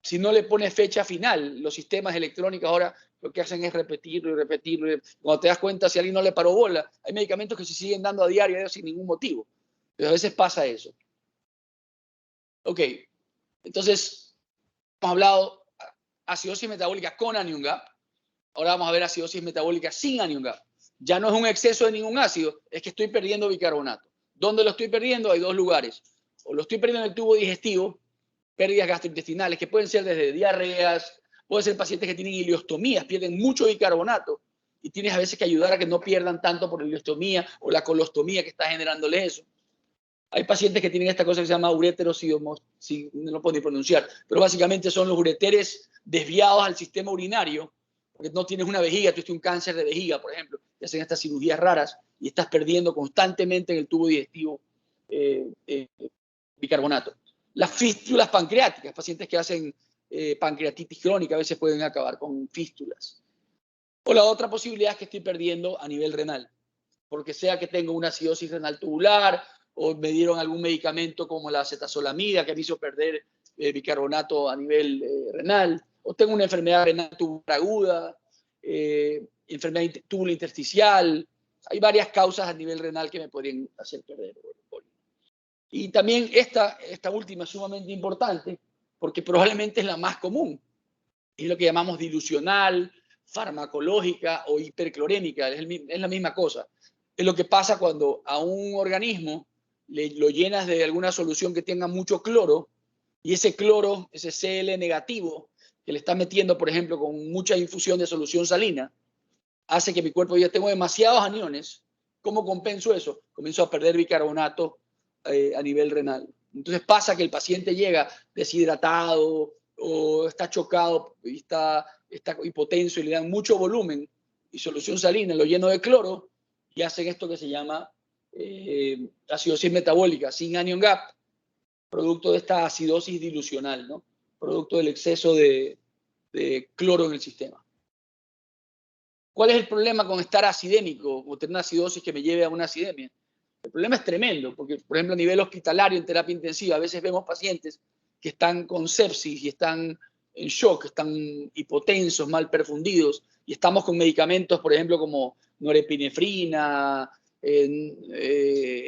si no le pone fecha final, los sistemas electrónicos ahora lo que hacen es repetirlo y repetirlo. Cuando te das cuenta, si alguien no le paró bola, hay medicamentos que se siguen dando a diario sin ningún motivo. Pero a veces pasa eso. Ok, entonces hemos hablado acidosis metabólica con anion gap. Ahora vamos a ver acidosis metabólica sin anion gap. Ya no es un exceso de ningún ácido, es que estoy perdiendo bicarbonato. ¿Dónde lo estoy perdiendo? Hay 2 lugares. O lo estoy perdiendo en el tubo digestivo, pérdidas gastrointestinales, que pueden ser desde diarreas, pueden ser pacientes que tienen ileostomías, pierden mucho bicarbonato y tienes a veces que ayudar a que no pierdan tanto por la ileostomía o la colostomía que está generándole eso. Hay pacientes que tienen esta cosa que se llama uréteros, no lo puedo ni pronunciar, pero básicamente son los ureteres desviados al sistema urinario, porque no tienes una vejiga, tú tienes un cáncer de vejiga, por ejemplo, y hacen estas cirugías raras y estás perdiendo constantemente en el tubo digestivo bicarbonato. Las fístulas pancreáticas, pacientes que hacen pancreatitis crónica a veces pueden acabar con fístulas. O la otra posibilidad es que estoy perdiendo a nivel renal, porque sea que tengo una acidosis renal tubular o me dieron algún medicamento como la acetazolamida que me hizo perder bicarbonato a nivel renal, o tengo una enfermedad renal tubular aguda, enfermedad túbulo intersticial. Hay varias causas a nivel renal que me podrían hacer perder. Y también esta última es sumamente importante porque probablemente es la más común. Es lo que llamamos dilucional, farmacológica o hiperclorémica. Es la misma cosa. Es lo que pasa cuando a un organismo lo llenas de alguna solución que tenga mucho cloro y ese cloro, ese Cl negativo, que le está metiendo, por ejemplo, con mucha infusión de solución salina, hace que mi cuerpo ya tenga demasiados aniones. ¿Cómo compenso eso? Comienzo a perder bicarbonato a nivel renal. Entonces pasa que el paciente llega deshidratado o está chocado y está hipotenso y le dan mucho volumen y solución salina, lo lleno de cloro y hacen esto que se llama acidosis metabólica sin anion gap, producto de esta acidosis dilucional, ¿no? Producto del exceso de cloro en el sistema. ¿Cuál es el problema con estar acidémico o tener una acidosis que me lleve a una acidemia? El problema es tremendo, porque, por ejemplo, a nivel hospitalario, en terapia intensiva, a veces vemos pacientes que están con sepsis y están en shock, están hipotensos, mal perfundidos, y estamos con medicamentos, por ejemplo, como norepinefrina,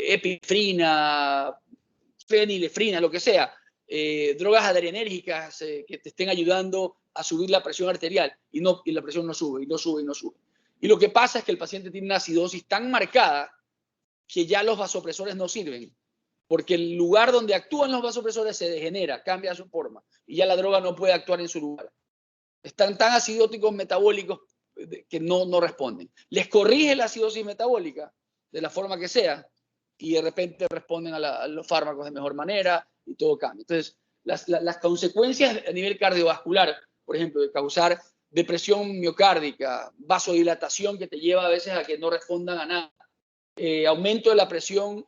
epinefrina, fenilefrina, lo que sea, drogas adrenérgicas que te estén ayudando a subir la presión arterial, y la presión no sube, y no sube, y no sube. Y lo que pasa es que el paciente tiene una acidosis tan marcada que ya los vasopresores no sirven, porque el lugar donde actúan los vasopresores se degenera, cambia su forma, y ya la droga no puede actuar en su lugar. Están tan acidóticos metabólicos que no responden. Les corrige la acidosis metabólica, de la forma que sea, y de repente responden a los fármacos de mejor manera y todo cambia. Entonces, las consecuencias a nivel cardiovascular, por ejemplo, de causar depresión miocárdica, vasodilatación que te lleva a veces a que no respondan a nada, aumento de la presión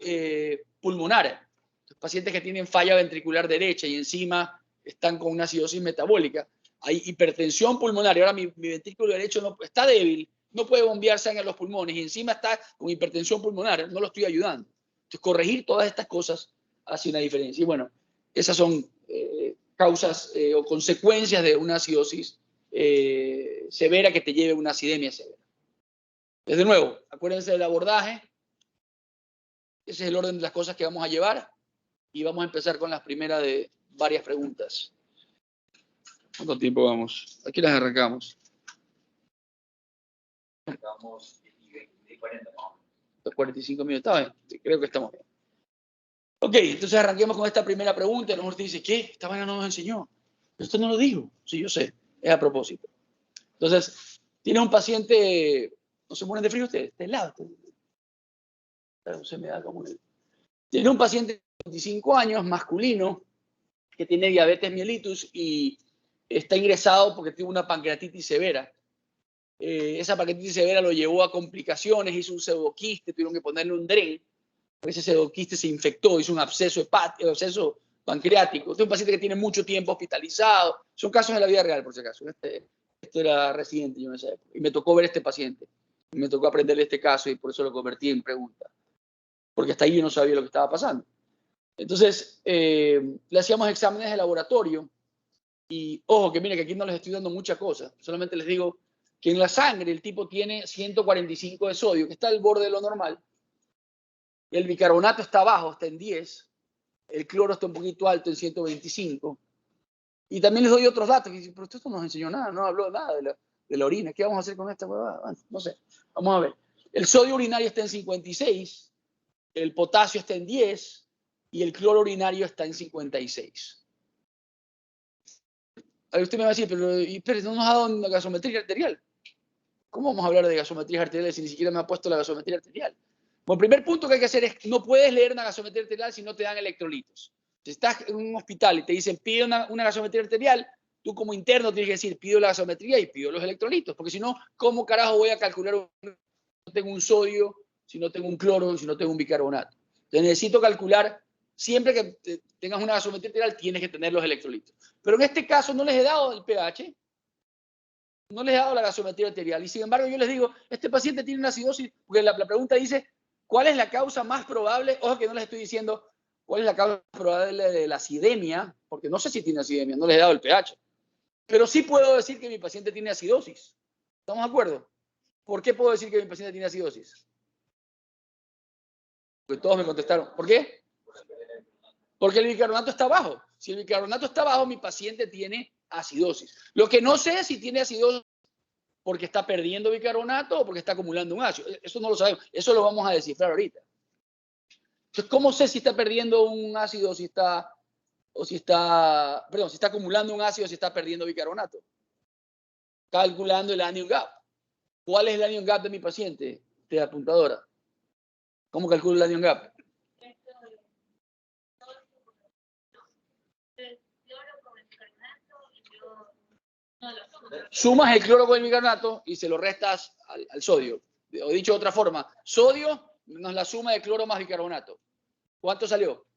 pulmonar, los pacientes que tienen falla ventricular derecha y encima están con una acidosis metabólica, hay hipertensión pulmonar y ahora mi ventrículo derecho no, está débil, no puede bombear sangre a los pulmones y encima está con hipertensión pulmonar, no lo estoy ayudando. Entonces, corregir todas estas cosas hace una diferencia. Y bueno, esas son causas o consecuencias de una acidosis severa que te lleve a una acidemia severa. De nuevo, acuérdense del abordaje. Ese es el orden de las cosas que vamos a llevar y vamos a empezar con las primeras de varias preguntas. ¿Cuánto tiempo vamos? Aquí las arrancamos.
Estamos de 40 más.
45 minutos. Está bien, creo que estamos bien. Ok, entonces arranquemos con esta primera pregunta. A lo mejor te dice, ¿qué? Esta vaina no nos enseñó. Esto no lo dijo. Sí, yo sé. Es a propósito. Entonces, tienes un paciente, ¿no se mueren de frío ustedes? De helado. Pero se me da como el... Tiene un paciente de 25 años, masculino, que tiene diabetes mellitus y está ingresado porque tuvo una pancreatitis severa. Esa pancreatitis severa lo llevó a complicaciones, hizo un pseudoquiste, tuvieron que ponerle un DREN. Ese pseudoquiste se infectó, hizo un absceso hepático, absceso pancreático. Este es un paciente que tiene mucho tiempo hospitalizado. Son casos de la vida real, por si acaso. Esto era residente yo en esa época. Y me tocó ver este paciente. Y me tocó aprenderle este caso y por eso lo convertí en pregunta. Porque hasta ahí yo no sabía lo que estaba pasando. Entonces, le hacíamos exámenes de laboratorio. Y ojo, que mire que aquí no les estoy dando muchas cosas. Solamente les digo que en la sangre el tipo tiene 145 de sodio, que está al borde de lo normal. El bicarbonato está bajo, está en 10. El cloro está un poquito alto, en 125. Y también les doy otros datos. Que dicen, pero esto no nos enseñó nada, no habló nada de la orina. ¿Qué vamos a hacer con esta huevada? No sé. Vamos a ver. El sodio urinario está en 56. El potasio está en 10. Y el cloro urinario está en 56. Ahí usted me va a decir, pero no nos ha dado una gasometría arterial. ¿Cómo vamos a hablar de gasometrías arteriales si ni siquiera me ha puesto la gasometría arterial? Bueno, el primer punto que hay que hacer es que no puedes leer una gasometría arterial si no te dan electrolitos. Si estás en un hospital y te dicen pide una gasometría arterial, tú como interno tienes que decir pido la gasometría y pido los electrolitos, porque si no, ¿cómo carajo voy a calcular si no tengo un sodio, si no tengo un cloro, si no tengo un bicarbonato? Entonces necesito calcular, siempre que tengas una gasometría arterial tienes que tener los electrolitos. Pero en este caso no les he dado el pH, no les he dado la gasometría arterial y sin embargo yo les digo, este paciente tiene una acidosis, porque la pregunta dice, ¿cuál es la causa más probable? Ojo que no les estoy diciendo cuál es la causa probable de la acidemia, porque no sé si tiene acidemia, no les he dado el pH. Pero sí puedo decir que mi paciente tiene acidosis. ¿Estamos de acuerdo? ¿Por qué puedo decir que mi paciente tiene acidosis? Porque todos me contestaron. ¿Por qué? Porque el bicarbonato está bajo. Si el bicarbonato está bajo, mi paciente tiene acidosis. Lo que no sé es si tiene acidosis porque está perdiendo bicarbonato o porque está acumulando un ácido. Eso no lo sabemos. Eso lo vamos a descifrar ahorita. Entonces, ¿cómo sé si está perdiendo un ácido, si está acumulando un ácido, si está perdiendo bicarbonato? Calculando el anion gap. ¿Cuál es el anion gap de mi paciente? De apuntadora. ¿Cómo calculo el anion gap? Sumas el cloro con el bicarbonato y se lo restas al sodio. O dicho de otra forma, sodio menos la suma de cloro más bicarbonato. ¿Cuánto salió?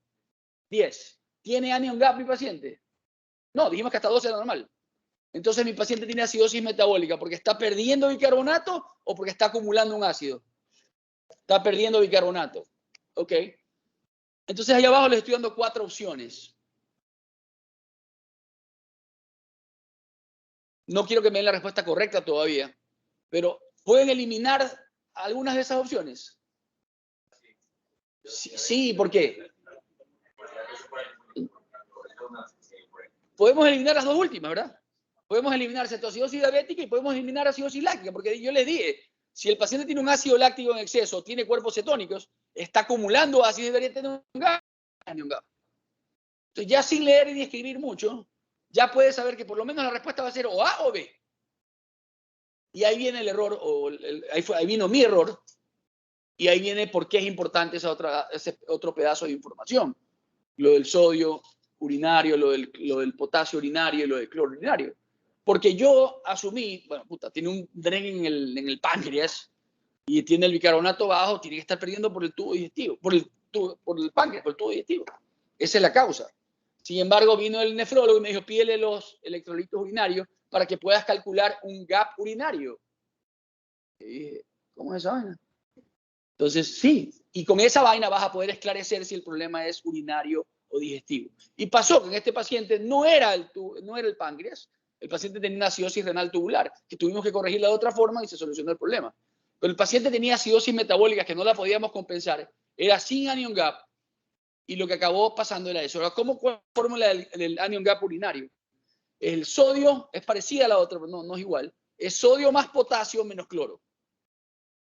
10. ¿Tiene anion gap mi paciente? No, dijimos que hasta 12 era normal. Entonces mi paciente tiene acidosis metabólica porque está perdiendo bicarbonato o porque está acumulando un ácido. Está perdiendo bicarbonato. Ok. Entonces ahí abajo les estoy dando 4 opciones. No quiero que me den la respuesta correcta todavía, pero ¿pueden eliminar algunas de esas opciones? Sí, ¿por qué? Podemos eliminar las dos últimas, ¿verdad? Podemos eliminar cetoacidosis diabética y podemos eliminar acidosis láctica, porque yo les dije, si el paciente tiene un ácido láctico en exceso, tiene cuerpos cetónicos, está acumulando ácido y debería tener un gap. Entonces ya sin leer ni escribir mucho, ya puedes saber que por lo menos la respuesta va a ser o A o B. Y ahí viene el error, ahí vino mi error, Y ahí viene por qué es importante ese otro pedazo de información. Lo del sodio urinario, lo del potasio urinario y lo del cloro urinario. Porque yo asumí, bueno, puta, tiene un dren en el páncreas y tiene el bicarbonato bajo, tiene que estar perdiendo por el tubo digestivo, por el páncreas, por el tubo digestivo. Esa es la causa. Sin embargo, vino el nefrólogo y me dijo, pídele los electrolitos urinarios para que puedas calcular un gap urinario. Y dije, ¿cómo es esa vaina? Entonces, sí, y con esa vaina vas a poder esclarecer si el problema es urinario o digestivo. Y pasó que en este paciente no era el páncreas, el paciente tenía una acidosis renal tubular, que tuvimos que corregirla de otra forma y se solucionó el problema. Pero el paciente tenía acidosis metabólica que no la podíamos compensar, era sin anion gap, y lo que acabó pasando era eso. Ahora, ¿cuál es la fórmula del anion gap urinario? El sodio es parecida a la otra, pero no es igual. Es sodio más potasio menos cloro.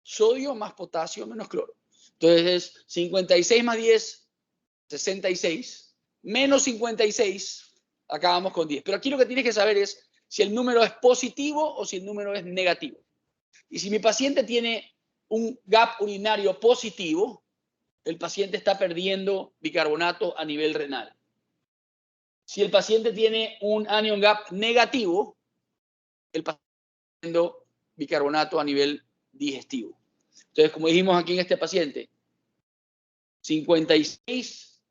Sodio más potasio menos cloro. Entonces es 56 más 10, 66, menos 56, acabamos con 10. Pero aquí lo que tienes que saber es si el número es positivo o si el número es negativo. Y si mi paciente tiene un gap urinario positivo, el paciente está perdiendo bicarbonato a nivel renal. Si el paciente tiene un anion gap negativo, el paciente está perdiendo bicarbonato a nivel digestivo. Entonces, como dijimos aquí en este paciente, 56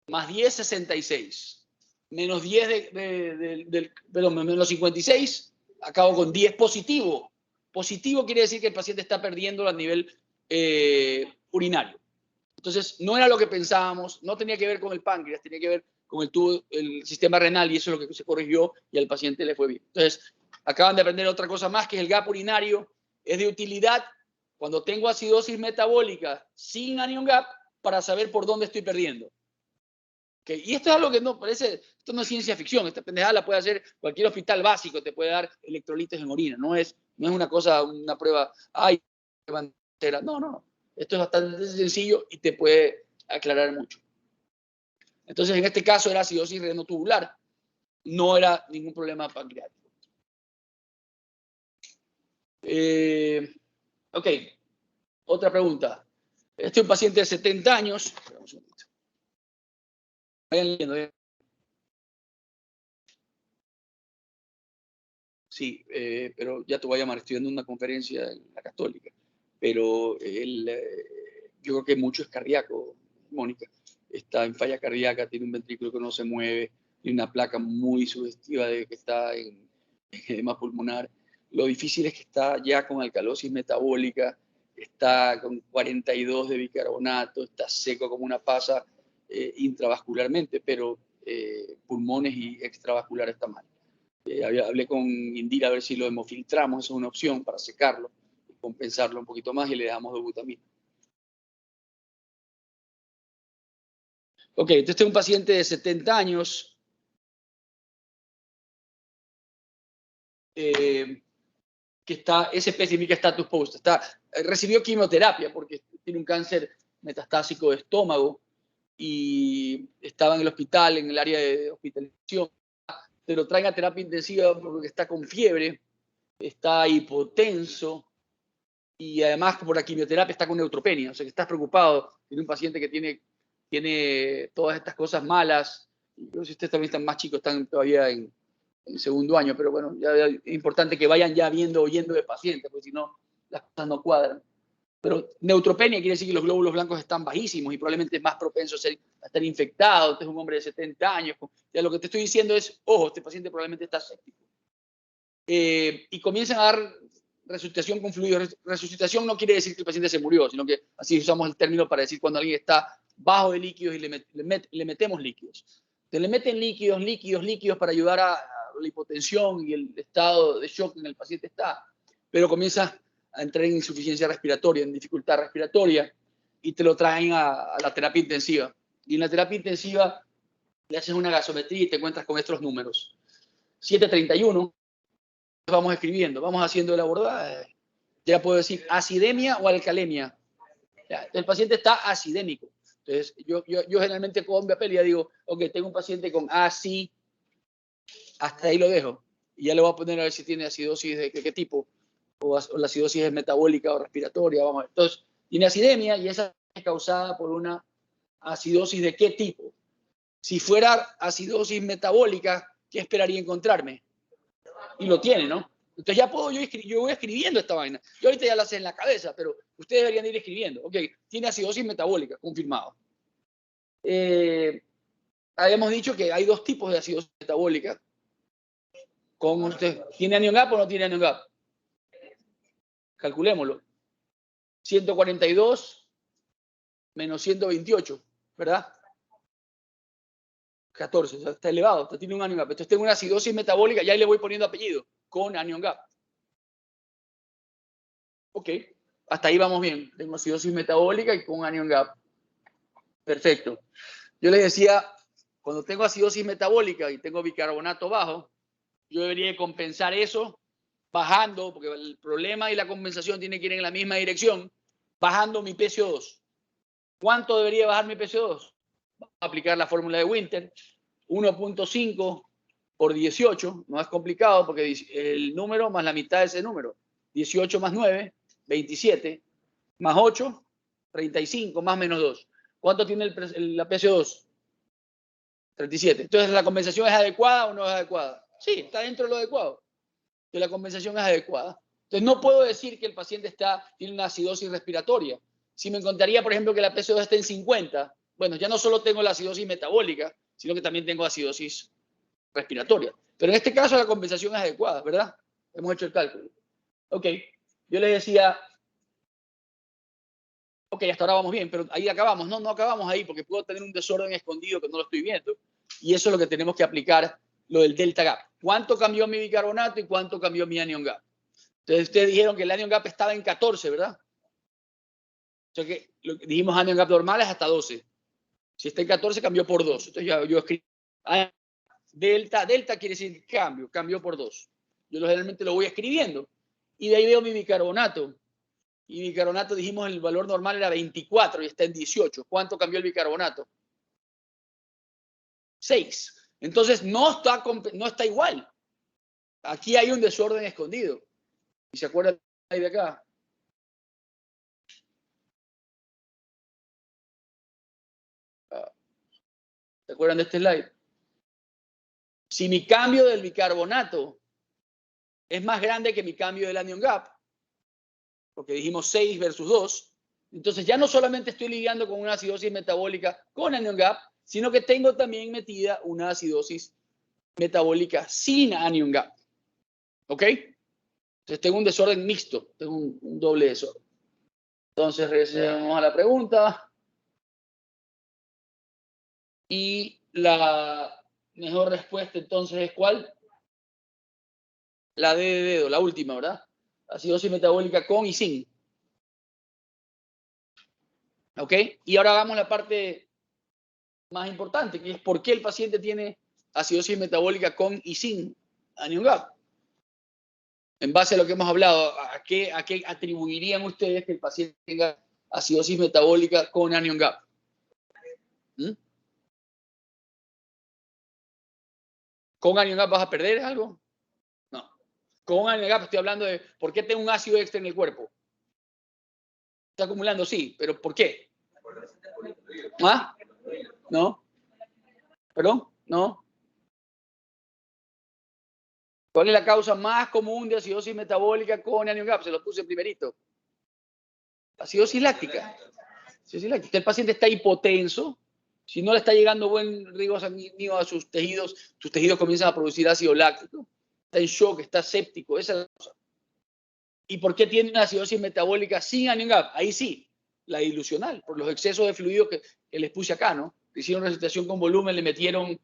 más 10, 66. Menos 10 menos 56, acabo con 10 positivo. Positivo quiere decir que el paciente está perdiendo a nivel urinario. Entonces, no era lo que pensábamos, no tenía que ver con el páncreas, tenía que ver con el sistema renal y eso es lo que se corrigió y al paciente le fue bien. Entonces, acaban de aprender otra cosa más, que es el gap urinario. Es de utilidad cuando tengo acidosis metabólica sin anion gap para saber por dónde estoy perdiendo. ¿Okay? Y esto es algo que no parece, esto no es ciencia ficción, esta pendejada la puede hacer cualquier hospital básico, te puede dar electrolitos en orina, no es una cosa, una prueba, no. Esto es bastante sencillo y te puede aclarar mucho. Entonces, en este caso era acidosis renotubular, no era ningún problema pancreático. Ok, otra pregunta. Este es un paciente de 70 años. Vayan leyendo. Sí, pero ya te voy a llamar, estoy dando una conferencia en la Católica. Pero yo creo que mucho es cardíaco, Mónica. Está en falla cardíaca, tiene un ventrículo que no se mueve, tiene una placa muy sugestiva de que está en edema pulmonar. Lo difícil es que está ya con alcalosis metabólica, está con 42 de bicarbonato, está seco como una pasa intravascularmente, pero pulmones y extravascular está mal. Hablé con Indira a ver si lo hemofiltramos, eso es una opción para secarlo, compensarlo un poquito más y le damos dobutamina. Ok, este es un paciente de 70 años que está, es específica status post, recibió quimioterapia porque tiene un cáncer metastásico de estómago y estaba en el hospital, en el área de hospitalización. Te lo traen a terapia intensiva porque está con fiebre, está hipotenso y además por la quimioterapia está con neutropenia, o sea que estás preocupado. Tiene un paciente que tiene todas estas cosas malas. Yo, si ustedes también están más chicos, están todavía en segundo año, pero bueno, ya es importante que vayan ya oyendo de pacientes, porque si no, las cosas no cuadran. Pero neutropenia quiere decir que los glóbulos blancos están bajísimos y probablemente es más propenso a estar infectado. Este es un hombre de 70 años. Ya lo que te estoy diciendo es, ojo, este paciente probablemente está séptico. Y comienzan a dar resucitación con fluidos. Resucitación no quiere decir que el paciente se murió, sino que así usamos el término para decir cuando alguien está bajo de líquidos y le metemos líquidos. Entonces, le meten líquidos para ayudar a la hipotensión y el estado de shock en el paciente está, pero comienza a entrar en insuficiencia respiratoria, en dificultad respiratoria, y te lo traen a la terapia intensiva. Y en la terapia intensiva le haces una gasometría y te encuentras con estos números. 731, vamos escribiendo, vamos haciendo el abordaje. Ya puedo decir acidemia o alcalemia. Ya, el paciente está acidémico. Entonces, yo generalmente con mi pelea digo, ok, tengo un paciente con ACI, hasta ahí lo dejo. Y ya le voy a poner a ver si tiene acidosis de qué tipo. o la acidosis es metabólica o respiratoria, vamos a ver. Entonces, tiene acidemia y esa es causada por una acidosis ¿de qué tipo? Si fuera acidosis metabólica, ¿qué esperaría encontrarme? Y lo tiene, ¿no? Entonces ya puedo yo voy escribiendo esta vaina. Yo ahorita ya la sé en la cabeza, pero ustedes deberían ir escribiendo. Ok, tiene acidosis metabólica, confirmado. Habíamos dicho que hay dos tipos de acidosis metabólica. ¿Tiene anion gap o no tiene anion gap? Calculémoslo. 142 menos 128, ¿verdad? 14, o sea, está elevado, tiene un anion gap. Entonces tengo una acidosis metabólica, ya ahí le voy poniendo apellido, con anion gap. Ok, hasta ahí vamos bien. Tengo acidosis metabólica y con anion gap. Perfecto. Yo les decía, cuando tengo acidosis metabólica y tengo bicarbonato bajo, yo debería compensar eso bajando, porque el problema y la compensación tienen que ir en la misma dirección, bajando mi PCO2. ¿Cuánto debería bajar mi PCO2? Vamos a aplicar la fórmula de Winter. 1.5 por 18, no es complicado porque el número más la mitad de ese número. 18 más 9, 27, más 8, 35, más menos 2. ¿Cuánto tiene la PCO2? 37. Entonces, ¿la compensación es adecuada o no es adecuada? Sí, está dentro de lo adecuado. Que la compensación es adecuada. Entonces, no puedo decir que el paciente tiene una acidosis respiratoria. Si me encontraría, por ejemplo, que la PCO2 está en 50, bueno, ya no solo tengo la acidosis metabólica, sino que también tengo acidosis respiratoria. Pero en este caso la compensación es adecuada, ¿verdad? Hemos hecho el cálculo. Ok, yo les decía, ok, hasta ahora vamos bien, pero ahí acabamos. No acabamos ahí porque puedo tener un desorden escondido que no lo estoy viendo. Y eso es lo que tenemos que aplicar, lo del delta gap. ¿Cuánto cambió mi bicarbonato y cuánto cambió mi anion gap? Entonces ustedes dijeron que el anion gap estaba en 14, ¿verdad? O sea que lo que dijimos anion gap normal es hasta 12. Si está en 14, cambió por 2. Entonces yo escribo delta quiere decir cambió por 2. Yo generalmente lo voy escribiendo. Y de ahí veo mi bicarbonato. Y bicarbonato, dijimos, el valor normal era 24 y está en 18. ¿Cuánto cambió el bicarbonato? 6. Entonces no está igual. Aquí hay un desorden escondido. ¿Y se acuerdan de acá? ¿Se acuerdan de este slide? Si mi cambio del bicarbonato es más grande que mi cambio del anion gap, porque dijimos 6 versus 2, entonces ya no solamente estoy lidiando con una acidosis metabólica con anion gap, sino que tengo también metida una acidosis metabólica sin anion gap. ¿Ok? Entonces tengo un desorden mixto, tengo un doble desorden. Entonces regresemos a la pregunta. Y la mejor respuesta entonces es ¿cuál? La D de dedo, la última, ¿verdad? Acidosis metabólica con y sin. ¿Ok? Y ahora hagamos la parte más importante, que es por qué el paciente tiene acidosis metabólica con y sin anion gap. En base a lo que hemos hablado, ¿a qué atribuirían ustedes que el paciente tenga acidosis metabólica con anion gap? ¿Mm? ¿Con anion gap vas a perder algo? No. Con anion gap estoy hablando de por qué tengo un ácido extra en el cuerpo. Está acumulando, sí, pero ¿por qué? ¿Ah? ¿No? ¿Perdón? ¿No? ¿Cuál es la causa más común de acidosis metabólica con anion gap? Se lo puse primerito. Acidosis láctica. Acidosis láctica. El paciente está hipotenso. Si no le está llegando buen riego sanguíneo a sus tejidos comienzan a producir ácido láctico. Está en shock, está séptico. Esa es la causa. ¿Y por qué tiene una acidosis metabólica sin anion gap? Ahí sí, la dilucional, por los excesos de fluido que les puse acá, ¿no? Hicieron resucitación con volumen, le metieron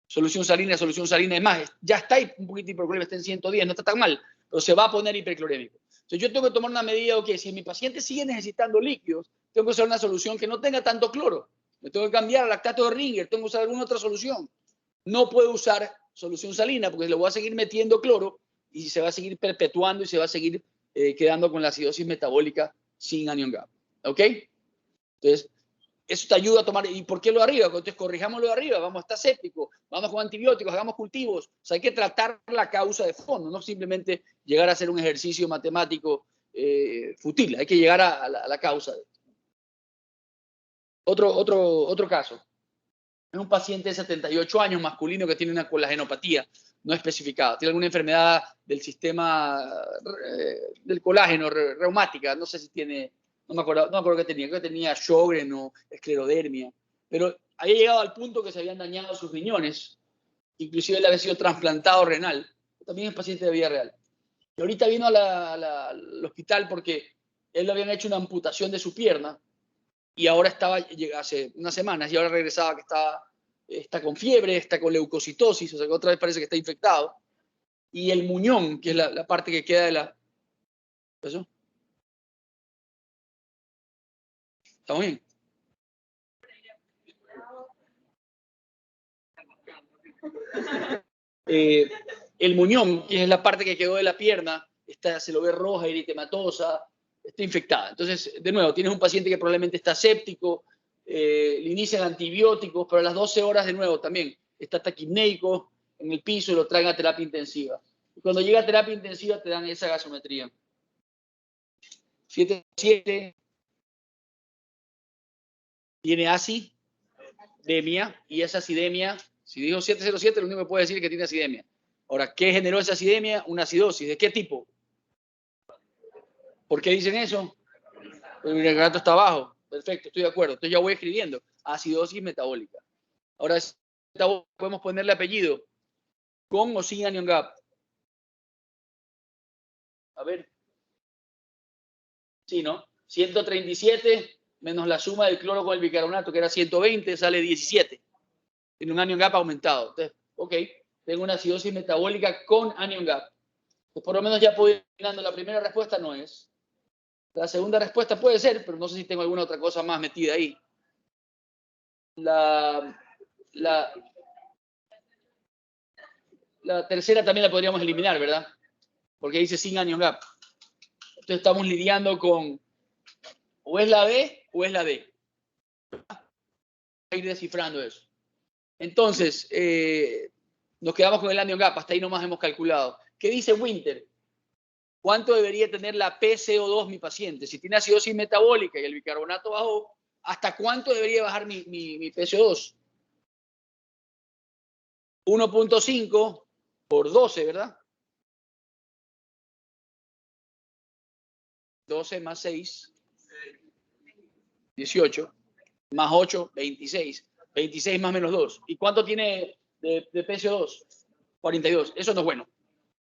solución salina. Es más, ya está un poquito hiperclorémico, está en 110, no está tan mal, pero se va a poner hiperclorémico. Entonces yo tengo que tomar una medida, ok, si mi paciente sigue necesitando líquidos, tengo que usar una solución que no tenga tanto cloro. Me tengo que cambiar al lactato de Ringer, tengo que usar alguna otra solución. No puedo usar solución salina porque le voy a seguir metiendo cloro y se va a seguir perpetuando y se va a seguir quedando con la acidosis metabólica sin anion gap. ¿Ok? Entonces, Eso te ayuda a tomar. ¿Y por qué lo de arriba? Entonces corrijamos lo de arriba, vamos a estar sépticos, vamos con antibióticos, hagamos cultivos. O sea, hay que tratar la causa de fondo, no simplemente llegar a hacer un ejercicio matemático fútil, hay que llegar a la causa. Otro caso. Es un paciente de 78 años, masculino, que tiene una colagenopatía no especificada. Tiene alguna enfermedad del sistema del colágeno reumática. No sé si tiene, no me acuerdo qué tenía. Creo que tenía Sjögren o esclerodermia. Pero había llegado al punto que se habían dañado sus riñones. Inclusive él había sido trasplantado renal. También es paciente de vida real. Y ahorita vino al hospital porque él le habían hecho una amputación de su pierna. Y ahora hace unas semanas, y ahora regresaba que está con fiebre, está con leucocitosis, o sea que otra vez parece que está infectado. Y el muñón, que es la parte que queda de la... ¿Eso? ¿Estamos bien? El muñón, que es la parte que quedó de la pierna, se lo ve roja, eritematosa, está infectada. Entonces, de nuevo, tienes un paciente que probablemente está séptico, le inician antibióticos, pero a las 12 horas de nuevo también está taquipneico en el piso y lo traen a terapia intensiva. Y cuando llega a terapia intensiva te dan esa gasometría. 7 tiene acidemia, y esa acidemia, si dijo 707, lo único que puede decir es que tiene acidemia. Ahora, ¿qué generó esa acidemia? Una acidosis. ¿De qué tipo? ¿Por qué dicen eso? El bicarbonato está bajo. Perfecto, estoy de acuerdo. Entonces ya voy escribiendo. Acidosis metabólica. Ahora, podemos ponerle apellido con o sin anion gap. A ver. Sí, ¿no? 137 menos la suma del cloro con el bicarbonato, que era 120, sale 17. Tiene un anion gap aumentado. Entonces, ok, tengo una acidosis metabólica con anion gap. Pues por lo menos ya puedo ir terminando. La primera respuesta no es. La segunda respuesta puede ser, pero no sé si tengo alguna otra cosa más metida ahí. La tercera también la podríamos eliminar, ¿verdad? Porque dice sin anion gap. Entonces estamos lidiando con o es la B o es la D. Voy a ir descifrando eso. Entonces, nos quedamos con el anion gap. Hasta ahí nomás hemos calculado. ¿Qué dice Winter? ¿Cuánto debería tener la PCO2 mi paciente? Si tiene acidosis metabólica y el bicarbonato bajó, ¿hasta cuánto debería bajar mi PCO2? 1.5 por 12, ¿verdad? 12 más 6, 18, más 8, 26. 26 más menos 2. ¿Y cuánto tiene de PCO2? 42. Eso no es bueno.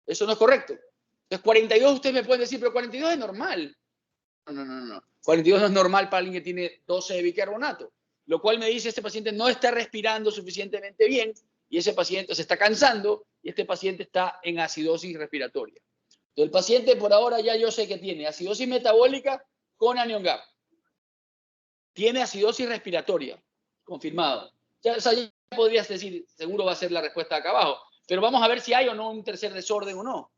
Eso no es correcto. Entonces, 42 ustedes me pueden decir, pero 42 es normal. No. 42 no es normal para alguien que tiene 12 de bicarbonato. Lo cual me dice este paciente no está respirando suficientemente bien y ese paciente se está cansando y este paciente está en acidosis respiratoria. Entonces, el paciente por ahora ya yo sé que tiene acidosis metabólica con anion gap. Tiene acidosis respiratoria, confirmado. Ya podrías decir, seguro va a ser la respuesta acá abajo. Pero vamos a ver si hay o no un tercer desorden o no.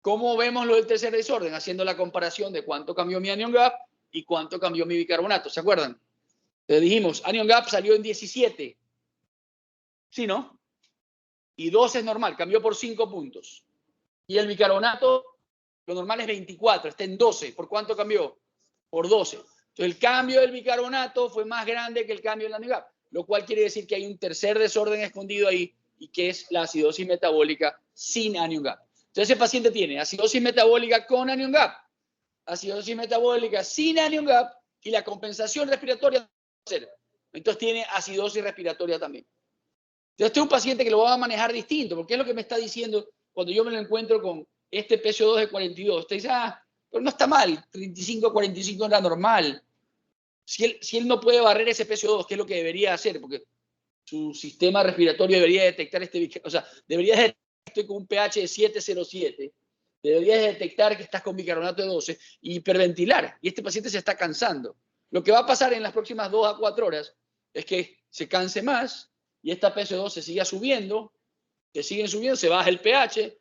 ¿Cómo vemos lo del tercer desorden? Haciendo la comparación de cuánto cambió mi anion gap y cuánto cambió mi bicarbonato. ¿Se acuerdan? Le dijimos, anion gap salió en 17. ¿Sí, no? Y 12 es normal, cambió por 5 puntos. Y el bicarbonato, lo normal es 24, está en 12. ¿Por cuánto cambió? Por 12. Entonces, el cambio del bicarbonato fue más grande que el cambio del anion gap, lo cual quiere decir que hay un tercer desorden escondido ahí y que es la acidosis metabólica sin anion gap. Entonces, ese paciente tiene acidosis metabólica con anion gap, acidosis metabólica sin anion gap y la compensación respiratoria. Entonces, tiene acidosis respiratoria también. Entonces, este es un paciente que lo va a manejar distinto, porque es lo que me está diciendo cuando yo me lo encuentro con este PCO2 de 42. Usted dice, pero no está mal, 35-45 era normal. Si él no puede barrer ese PCO2, ¿qué es lo que debería hacer? Porque su sistema respiratorio debería detectar o sea, debería detectar que estoy con un pH de 707, debería detectar que estás con bicarbonato de 12 y hiperventilar. Y este paciente se está cansando. Lo que va a pasar en las próximas 2 a 4 horas es que se canse más y esta PCO2 se siga subiendo, se baja el pH,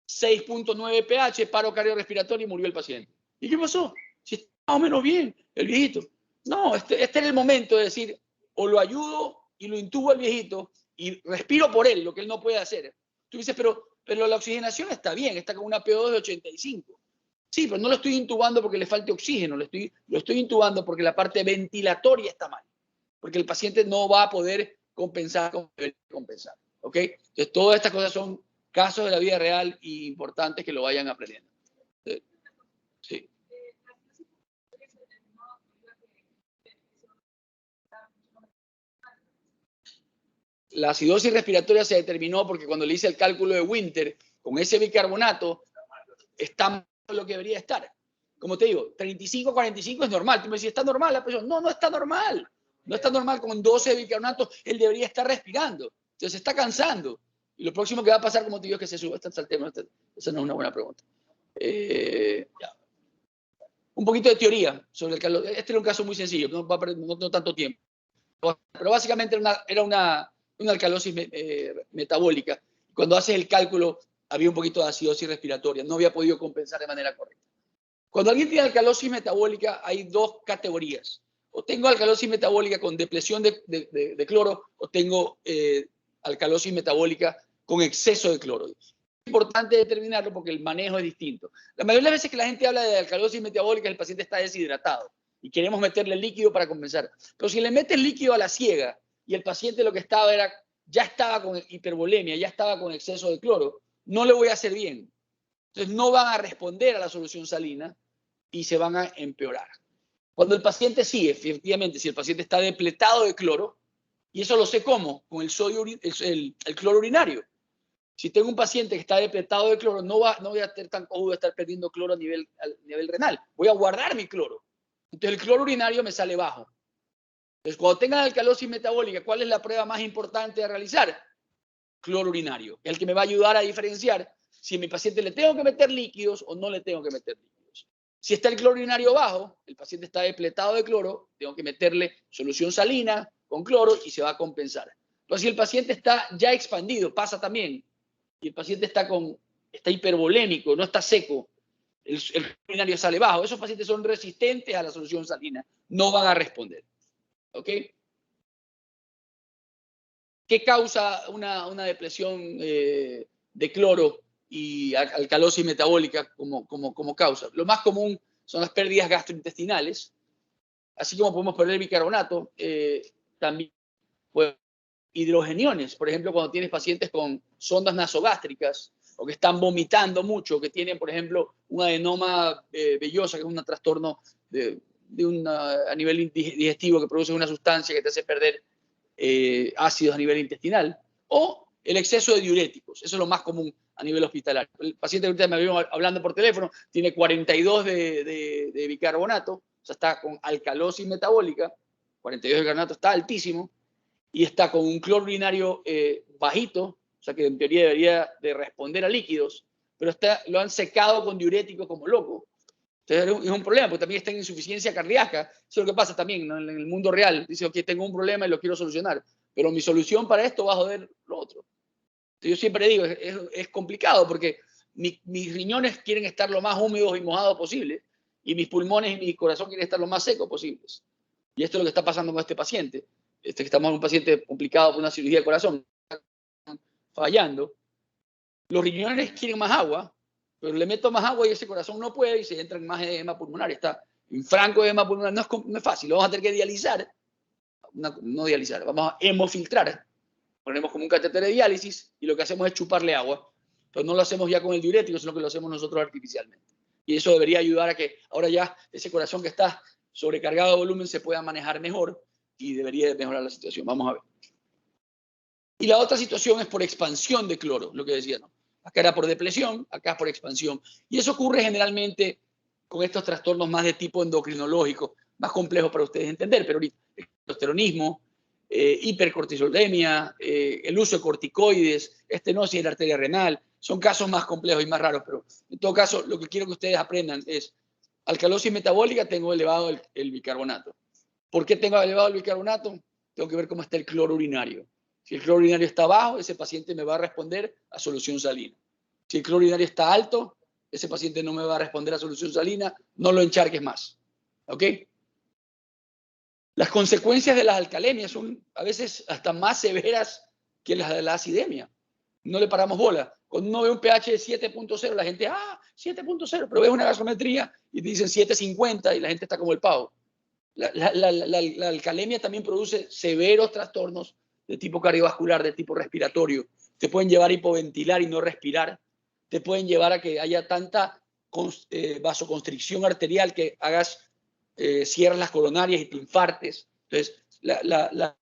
6.9 pH, paro cardiorrespiratorio y murió el paciente. ¿Y qué pasó? Si está más o menos bien, el viejito. No, este era el momento de decir, o lo ayudo y lo intubo al viejito y respiro por él, lo que él no puede hacer. Tú dices, pero la oxigenación está bien, está con una PO2 de 85. Sí, pero no lo estoy intubando porque le falte oxígeno, lo estoy intubando porque la parte ventilatoria está mal, porque el paciente no va a poder compensar como debería compensar. ¿Ok? Entonces, todas estas cosas son casos de la vida real y importantes que lo vayan aprendiendo. Sí. La acidosis respiratoria se determinó porque cuando le hice el cálculo de Winter, con ese bicarbonato, está más de lo que debería estar. Como te digo, 35-45 es normal. Tú me decís, ¿está normal la presión? No, no está normal. No está normal. Con 12 de bicarbonato, él debería estar respirando. Entonces se está cansando. Y lo próximo que va a pasar, como te digo, es que se suba. Esa no es una buena pregunta. Un poquito de teoría sobre el calor. Este era un caso muy sencillo, no tanto tiempo. Pero básicamente era una alcalosis metabólica. Cuando haces el cálculo, había un poquito de acidosis respiratoria. No había podido compensar de manera correcta. Cuando alguien tiene alcalosis metabólica, hay dos categorías. O tengo alcalosis metabólica con depresión de cloro, o tengo alcalosis metabólica con exceso de cloro. Es importante determinarlo porque el manejo es distinto. La mayoría de las veces que la gente habla de alcalosis metabólica, el paciente está deshidratado y queremos meterle líquido para compensar. Pero si le metes líquido a la ciega y el paciente lo que estaba ya estaba con hipervolemia, ya estaba con exceso de cloro, no le voy a hacer bien. Entonces no van a responder a la solución salina y se van a empeorar. Cuando el paciente sí, efectivamente, si el paciente está depletado de cloro, y eso lo sé cómo, con el cloro urinario. Si tengo un paciente que está depletado de cloro, no voy a ser tan cojudo de estar perdiendo cloro a nivel renal. Voy a guardar mi cloro. Entonces el cloro urinario me sale bajo. Entonces cuando tengan alcalosis metabólica, ¿cuál es la prueba más importante de realizar? Cloro urinario. Es el que me va a ayudar a diferenciar si a mi paciente le tengo que meter líquidos o no le tengo que meter líquidos. Si está el cloro urinario bajo, el paciente está depletado de cloro, tengo que meterle solución salina con cloro y se va a compensar. Pero si el paciente está ya expandido, pasa también, y el paciente está hipervolémico, no está seco, el urinario sale bajo, esos pacientes son resistentes a la solución salina, no van a responder. ¿Ok? ¿Qué causa una depresión de cloro y alcalosis metabólica como causa? Lo más común son las pérdidas gastrointestinales, así como podemos perder bicarbonato, también pues, hidrogeniones, por ejemplo, cuando tienes pacientes con sondas nasogástricas o que están vomitando mucho, que tienen, por ejemplo, un adenoma vellosa, que es un trastorno a nivel digestivo que produce una sustancia que te hace perder ácidos a nivel intestinal, o el exceso de diuréticos. Eso es lo más común a nivel hospitalario. El paciente que ahorita me vino hablando por teléfono tiene 42 de bicarbonato, o sea, está con alcalosis metabólica, 42 de bicarbonato está altísimo, y está con un cloro urinario bajito, o sea que en teoría debería de responder a líquidos, pero lo han secado con diuréticos como loco. Entonces es un problema, porque también está en insuficiencia cardíaca. Eso es lo que pasa también, ¿no? En el mundo real. Dice, ok, tengo un problema y lo quiero solucionar, pero mi solución para esto va a joder lo otro. Entonces, yo siempre digo, es complicado porque mis riñones quieren estar lo más húmedos y mojados posible, y mis pulmones y mi corazón quieren estar lo más secos posibles. Y esto es lo que está pasando con este paciente. Que estamos en un paciente complicado por una cirugía de corazón, fallando. Los riñones quieren más agua, pero le meto más agua y ese corazón no puede y se entra en más edema pulmonar. Está en franco edema pulmonar. No es fácil, lo vamos a tener que dializar. No dializar, vamos a hemofiltrar. Ponemos como un catéter de diálisis y lo que hacemos es chuparle agua. Pero no lo hacemos ya con el diurético, sino que lo hacemos nosotros artificialmente. Y eso debería ayudar a que ahora ya ese corazón que está sobrecargado de volumen se pueda manejar mejor y debería mejorar la situación. Vamos a ver. Y la otra situación es por expansión de cloro, lo que decía, ¿no? Acá era por depresión, acá es por expansión. Y eso ocurre generalmente con estos trastornos más de tipo endocrinológico, más complejos para ustedes entender, pero ahorita, testosteronismo, hipercortisolemia, el uso de corticoides, estenosis de la arteria renal, son casos más complejos y más raros, pero en todo caso, lo que quiero que ustedes aprendan es, alcalosis metabólica, tengo elevado el bicarbonato. ¿Por qué tengo elevado el bicarbonato? Tengo que ver cómo está el cloro urinario. Si el cloro urinario está bajo, ese paciente me va a responder a solución salina. Si el cloro urinario está alto, ese paciente no me va a responder a solución salina, no lo encharques más. ¿Ok? Las consecuencias de las alcalemias son a veces hasta más severas que las de la acidemia. No le paramos bola. Cuando uno ve un pH de 7.0, la gente, 7.0, pero ves una gasometría y te dicen 7.50 y la gente está como el pavo. La alcalemia también produce severos trastornos de tipo cardiovascular, de tipo respiratorio. Te pueden llevar a hipoventilar y no respirar. Te pueden llevar a que haya tanta vasoconstricción arterial que cierras las coronarias y te infartes. Entonces, también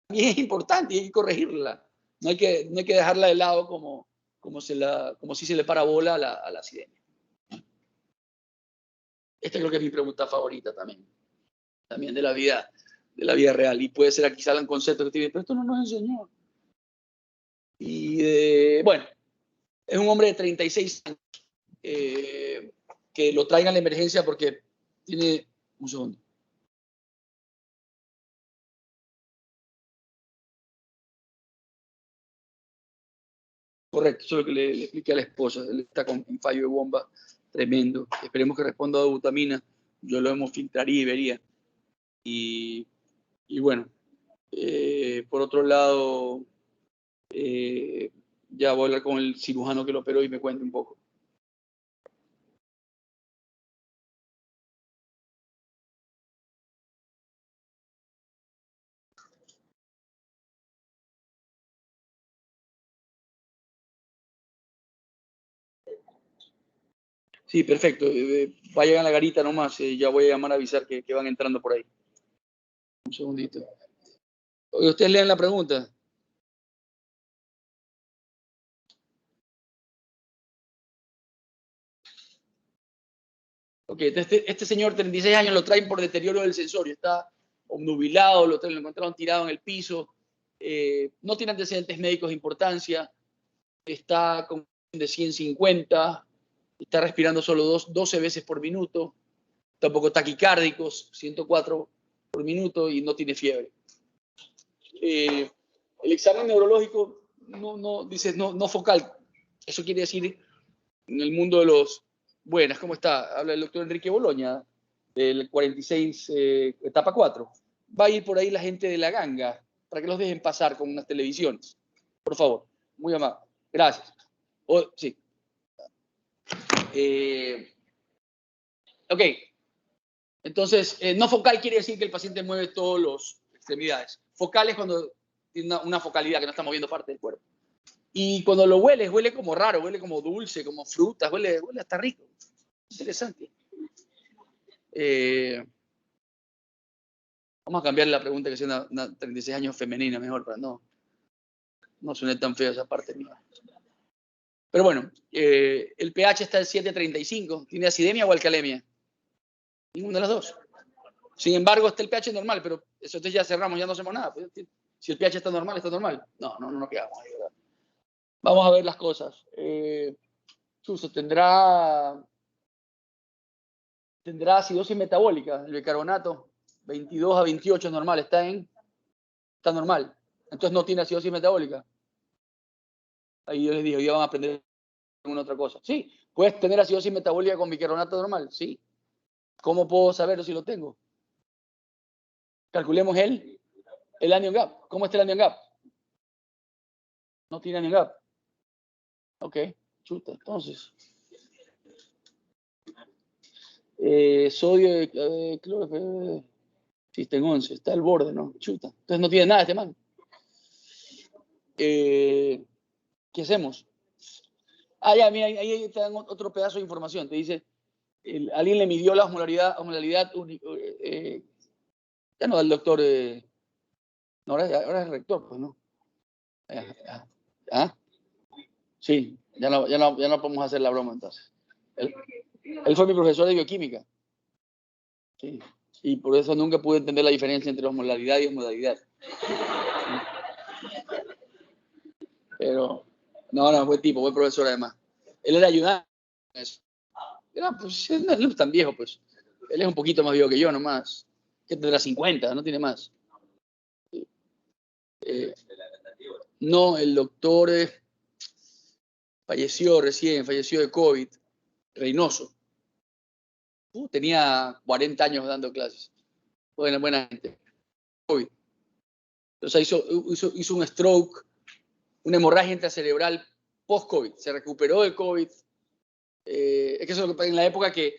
es importante y hay que corregirla. No hay que dejarla de lado como si se le para bola a la acidemia. Esta creo que es mi pregunta favorita también de la vida real. Y puede ser aquí salgan conceptos que te dicen, pero esto no nos enseñó. Y bueno, es un hombre de 36 años que lo traigan a la emergencia porque tiene... Un segundo. Correcto, eso es lo que le expliqué a la esposa. Él está con un fallo de bomba tremendo. Esperemos que responda a butamina. Yo lo hemofiltraría y vería. Y bueno, por otro lado, ya voy a hablar con el cirujano que lo operó y me cuente un poco. Sí, perfecto. Vayan a la garita nomás. Ya voy a llamar a avisar que van entrando por ahí. Un segundito. Oye, ¿ustedes leen la pregunta? Ok, este señor, 36 años, lo traen por deterioro del sensorio. Está obnubilado, lo encontraron tirado en el piso. No tiene antecedentes médicos de importancia. Está con de 150. Está respirando solo 12 veces por minuto. Tampoco taquicárdicos, 104 por minuto y no tiene fiebre. El examen neurológico dice no focal. Eso quiere decir, en el mundo de los... Buenas, ¿cómo está? Habla el doctor Enrique Boloña, del 46, etapa 4. Va a ir por ahí la gente de la ganga, para que los dejen pasar con unas televisiones. Por favor, muy amable. Gracias. Sí. Ok. Entonces, no focal quiere decir que el paciente mueve todas las extremidades. Focal es cuando tiene una focalidad, que no está moviendo parte del cuerpo. Y cuando lo hueles, huele como raro, huele como dulce, como frutas, huele hasta rico. Interesante. Vamos a cambiar la pregunta que sea una 36 años femenina mejor, para no suene tan feo esa parte mía. Pero bueno, el pH está en 7.35. ¿Tiene acidemia o alcalemia? Ninguna de las dos. Sin embargo, está el pH normal, pero eso ya cerramos, ya no hacemos nada. Si el pH está normal, está normal. No quedamos ahí, ¿verdad? Vamos a ver las cosas. Suso, ¿tendrá acidosis metabólica? El bicarbonato, 22 a 28 es normal. Está normal. Entonces no tiene acidosis metabólica. Ahí yo les digo, ya van a aprender alguna otra cosa. Sí, ¿puedes tener acidosis metabólica con bicarbonato normal? Sí. ¿Cómo puedo saberlo si lo tengo? Calculemos el anion gap. ¿Cómo está el anion gap? No tiene anion gap. Ok, chuta, entonces. Sodio, cloro, System 11, está al borde, ¿no? Chuta. Entonces no tiene nada este man. ¿Qué hacemos? Ya, mira, ahí te dan otro pedazo de información. Te dice, alguien le midió la osmolaridad ya no da el doctor, no, ahora es el rector, pues, ¿no? Sí, ya no podemos hacer la broma entonces. Él fue mi profesor de bioquímica. Sí. Y por eso nunca pude entender la diferencia entre osmolaridad y osmodalidad. Pero, no, buen tipo, buen profesor además. Él era ayudante. Pues, no es tan viejo, pues. Él es un poquito más viejo que yo, nomás. Que tendrá 50, no tiene más. No, el doctor falleció de COVID, Reynoso. Tenía 40 años dando clases. Buena gente. COVID. Entonces hizo un stroke, una hemorragia intracerebral post-COVID. Se recuperó del COVID. Es que eso es lo que en la época que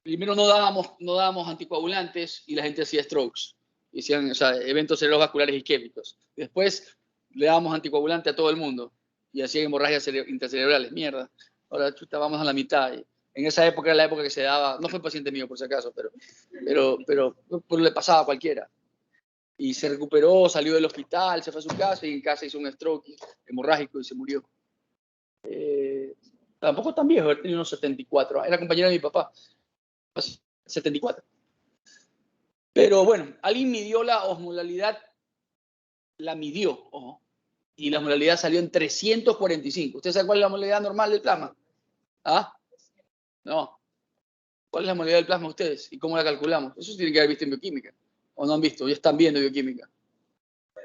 primero no dábamos anticoagulantes y la gente hacía strokes. Hacían, o sea, eventos cerebrovasculares isquémicos. Después le dábamos anticoagulante a todo el mundo y hacían hemorragias intracerebrales. Mierda. Ahora chuta, vamos a la mitad. En esa época era la época que se daba, no fue paciente mío por si acaso, pero le pasaba a cualquiera. Y se recuperó, salió del hospital, se fue a su casa y en casa hizo un stroke hemorrágico y se murió. Tampoco tan viejo, tenía unos 74. Era compañero de mi papá. 74. Pero bueno, alguien midió la osmolalidad, la midió, ojo, y la osmolalidad salió en 345. ¿Usted sabe cuál es la osmolalidad normal del plasma? ¿Ah? No. ¿Cuál es la osmolalidad del plasma ustedes? ¿Y cómo la calculamos? Eso tienen que haber visto en bioquímica. ¿O no han visto? Ya están viendo bioquímica.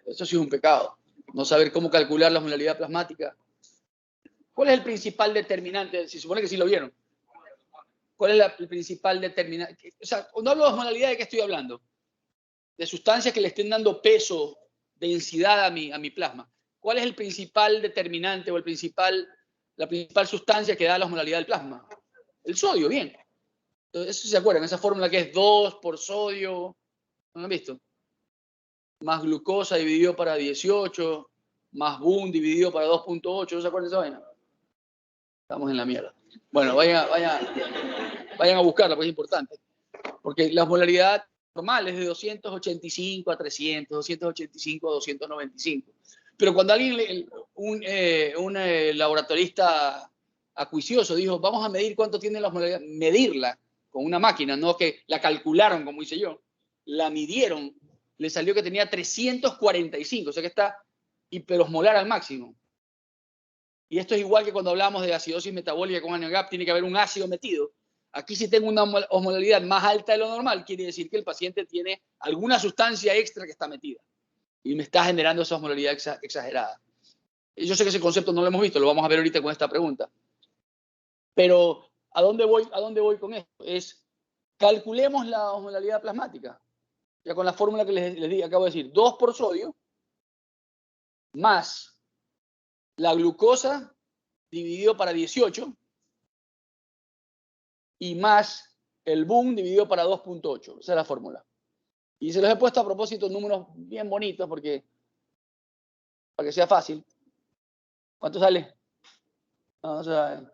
Eso sí es un pecado. No saber cómo calcular la osmolalidad plasmática. ¿Cuál es el principal determinante? Se supone que sí lo vieron. ¿Cuál es el principal determinante? O sea, cuando hablo de osmolalidad, ¿de qué estoy hablando? De sustancias que le estén dando peso, densidad a mi plasma. ¿Cuál es el principal determinante o la principal sustancia que da la osmolalidad del plasma? El sodio, bien. Entonces, eso se acuerdan, esa fórmula que es 2 por sodio, ¿no lo han visto? Más glucosa dividido para 18, más boom dividido para 2.8, ¿no se acuerdan de esa vaina? Estamos en la mierda. Bueno, vayan a buscarla, porque es importante. Porque la osmolaridad normal es de 285 a 300, 285 a 295. Pero cuando alguien, un laboratorista acuicioso dijo, vamos a medir cuánto tiene la osmolaridad, medirla con una máquina, no que la calcularon como hice yo, la midieron, le salió que tenía 345, o sea que está hiperosmolar al máximo. Y esto es igual que cuando hablamos de acidosis metabólica con anion gap, tiene que haber un ácido metido. Aquí si tengo una osmolalidad más alta de lo normal, quiere decir que el paciente tiene alguna sustancia extra que está metida y me está generando esa osmolalidad exagerada. Yo sé que ese concepto no lo hemos visto, lo vamos a ver ahorita con esta pregunta. Pero ¿a dónde voy con esto? Es calculemos la osmolalidad plasmática. Ya con la fórmula que les acabo de decir, 2 por sodio más la glucosa dividido para 18 y más el boom dividido para 2.8. Esa es la fórmula. Y se los he puesto a propósito números bien bonitos para que sea fácil. ¿Cuánto sale? No, o sea,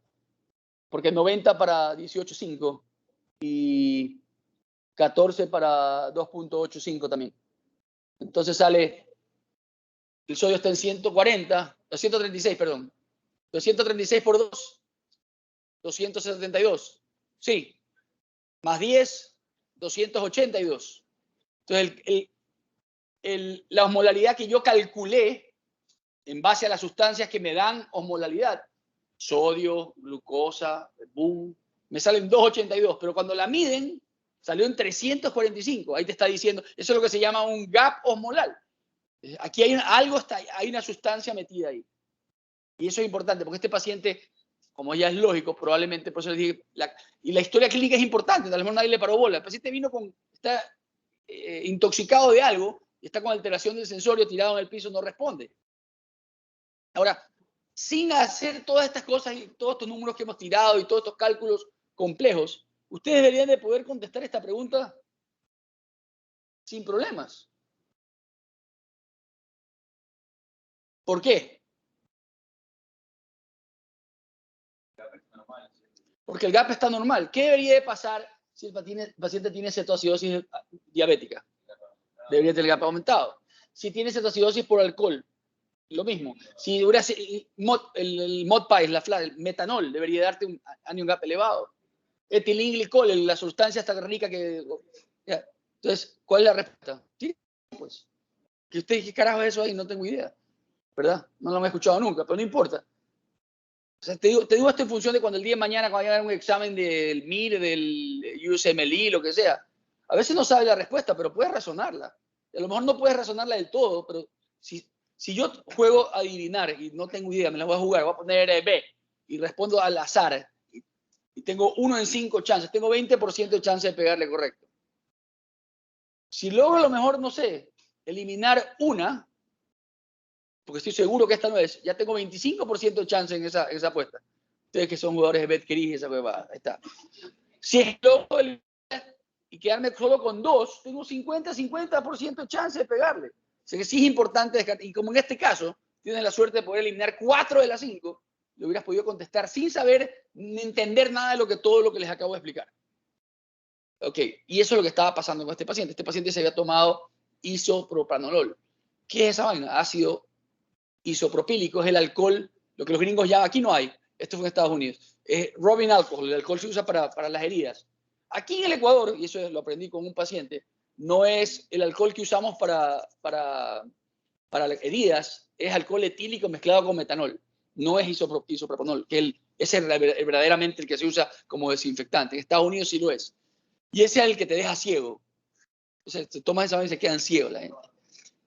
porque 90 para 18.5 y 14 para 2.85 también. Entonces sale, el sodio está en 236, perdón. 236 por 2, 272. Sí. Más 10, 282. Entonces, la osmolaridad que yo calculé en base a las sustancias que me dan osmolalidad, sodio, glucosa, boom, me salen 282, pero cuando la miden, salió en 345. Ahí te está diciendo, eso es lo que se llama un gap osmolar. Aquí hay hay una sustancia metida ahí. Y eso es importante, porque este paciente, como ya es lógico, probablemente, por eso les dije, y la historia clínica es importante, a lo mejor nadie le paró bola. El paciente está intoxicado de algo, y está con alteración del sensorio, tirado en el piso, no responde. Ahora, sin hacer todas estas cosas y todos estos números que hemos tirado y todos estos cálculos complejos, ustedes deberían de poder contestar esta pregunta sin problemas. ¿Por qué? Porque el gap está normal. ¿Qué debería de pasar si el paciente tiene cetoacidosis diabética? Debería tener el gap aumentado. Si tiene cetoacidosis por alcohol, lo mismo. Si hubiera el MODPAI, el metanol, debería darte un anion gap elevado. Etilenglicol, la sustancia está rica que... Ya. Entonces, ¿cuál es la respuesta? Sí, pues. ¿Qué carajo es eso ahí? No tengo idea. ¿Verdad? No lo he escuchado nunca, pero no importa. O sea, te digo esto en función de cuando el día de mañana, cuando vaya a dar un examen del MIR, del USMLE, lo que sea. A veces no sabes la respuesta, pero puedes razonarla. A lo mejor no puedes razonarla del todo, pero si yo juego a adivinar y no tengo idea, me la voy a jugar, voy a poner B y respondo al azar y tengo 1 en 5 chances, tengo 20% de chance de pegarle correcto. Si logro a lo mejor, no sé, eliminar una, porque estoy seguro que esta no es, ya tengo 25% de chance en esa apuesta. Ustedes que son jugadores de BetCris y esa huevada, ahí está. Si es que y quedarme solo con 2, tengo 50% de chance de pegarle. O sea que sí es importante descartar. Y como en este caso, tienes la suerte de poder eliminar 4 de las 5, le hubieras podido contestar sin saber ni entender nada de todo lo que les acabo de explicar. Ok, y eso es lo que estaba pasando con este paciente. Este paciente se había tomado isopropranolol. ¿Qué es esa vaina? Ácido isopropílico, es el alcohol, lo que los gringos llaman, aquí no hay, esto fue en Estados Unidos, es rubbing alcohol, el alcohol se usa para las heridas. Aquí en el Ecuador, y eso lo aprendí con un paciente, no es el alcohol que usamos para heridas, es alcohol etílico mezclado con metanol, no es isopropanol, que ese es verdaderamente el que se usa como desinfectante. En Estados Unidos sí lo es. Y ese es el que te deja ciego. O sea, te tomas esa vaina y se quedan ciegos la gente.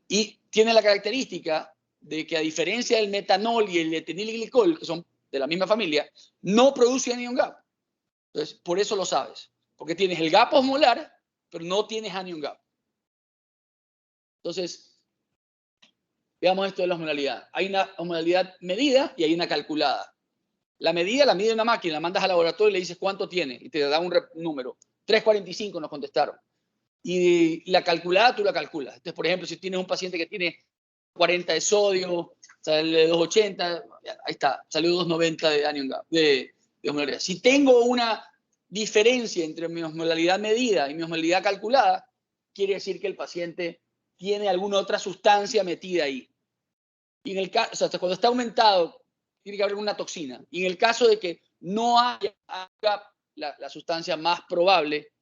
Y tiene la característica de que, a diferencia del metanol y el etilenglicol, que son de la misma familia, no produce anion gap. Entonces, por eso lo sabes. Porque tienes el gap osmolar, pero no tienes anion gap. Entonces, veamos esto de la osmolalidad. Hay una osmolalidad medida y hay una calculada. La medida la mide una máquina, la mandas al laboratorio y le dices cuánto tiene y te da un número. 345 nos contestaron. Y la calculada tú la calculas. Entonces, por ejemplo, si tienes un paciente que tiene 40 de sodio, sale 280, ahí está, salió 290 de anion gap, de osmolalidad. Si tengo una diferencia entre mi osmolalidad medida y mi osmolalidad calculada, quiere decir que el paciente tiene alguna otra sustancia metida ahí. Y en el caso, o sea, cuando está aumentado, tiene que haber una toxina. Y en el caso de que no haya la sustancia más probable,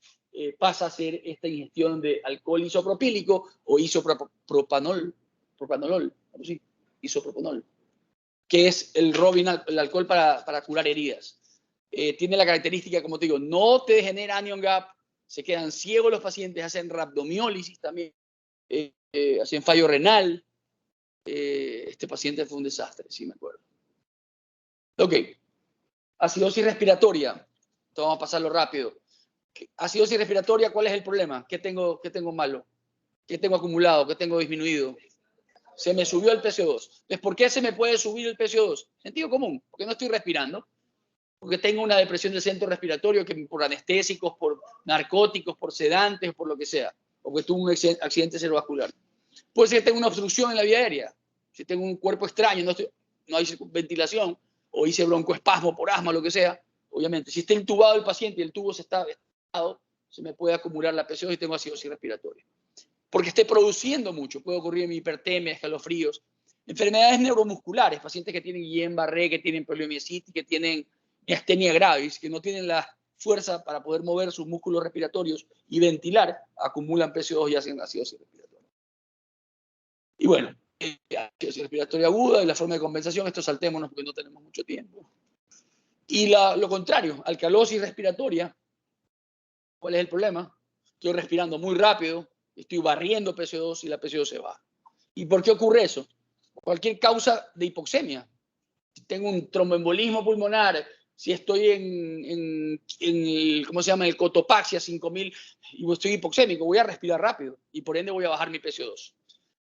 pasa a ser esta ingestión de alcohol isopropílico o isopropanol, ¿sí? Isopropanol, que es el alcohol para curar heridas. Tiene la característica, como te digo, no te genera anion gap, se quedan ciegos los pacientes, hacen rhabdomiólisis también, hacen fallo renal. Este paciente fue un desastre, sí me acuerdo. Ok, acidosis respiratoria. Entonces vamos a pasarlo rápido. Acidosis respiratoria, ¿cuál es el problema? ¿Qué tengo malo? ¿Qué tengo acumulado? ¿Qué tengo disminuido? Se me subió el PCO2. Entonces, ¿por qué se me puede subir el PCO2? Sentido común, porque no estoy respirando, porque tengo una depresión del centro respiratorio que por anestésicos, por narcóticos, por sedantes, por lo que sea, o porque tuve un accidente cerebrovascular. Puede ser que tenga una obstrucción en la vía aérea, si tengo un cuerpo extraño, no hay ventilación, o hice broncoespasmo por asma, lo que sea, obviamente. Si está intubado el paciente y el tubo se está vetado, se me puede acumular la PCO2 y tengo acidosis respiratoria. Porque esté produciendo mucho, puede ocurrir en hipertemia, escalofríos. Enfermedades neuromusculares, pacientes que tienen Guillain-Barré, que tienen poliomielitis, que tienen miastenia gravis, que no tienen la fuerza para poder mover sus músculos respiratorios y ventilar, acumulan PCO2 y hacen acidosis respiratoria. Y bueno, acidosis respiratoria aguda y la forma de compensación, esto saltémonos porque no tenemos mucho tiempo. Y lo contrario, alcalosis respiratoria, ¿cuál es el problema? Estoy respirando muy rápido, estoy barriendo PCO2 y la PCO2 se baja. ¿Y por qué ocurre eso? Cualquier causa de hipoxemia. Si tengo un tromboembolismo pulmonar, si estoy en el, ¿cómo se llama? El cotopaxia 5000 y estoy hipoxémico, voy a respirar rápido y por ende voy a bajar mi PCO2.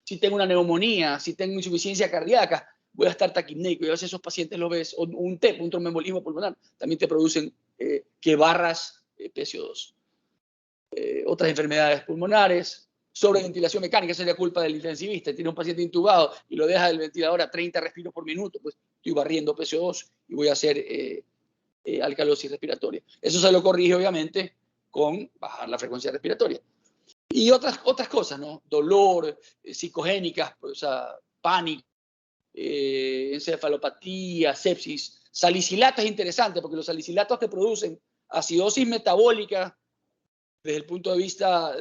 Si tengo una neumonía, si tengo insuficiencia cardíaca, voy a estar taquipnéico. Y a veces esos pacientes lo ves, o un TEP, un tromboembolismo pulmonar, también te producen que barras PCO2. Otras enfermedades pulmonares, sobreventilación mecánica, esa es la culpa del intensivista. Tiene un paciente intubado y lo deja del ventilador a 30 respiros por minuto, pues estoy barriendo PCO2 y voy a hacer alcalosis respiratoria. Eso se lo corrige, obviamente, con bajar la frecuencia respiratoria. Y otras cosas, ¿no? Dolor, psicogénicas, o sea, pánico, encefalopatía, sepsis. Salicilato es interesante porque los salicilatos te producen acidosis metabólica desde el punto de vista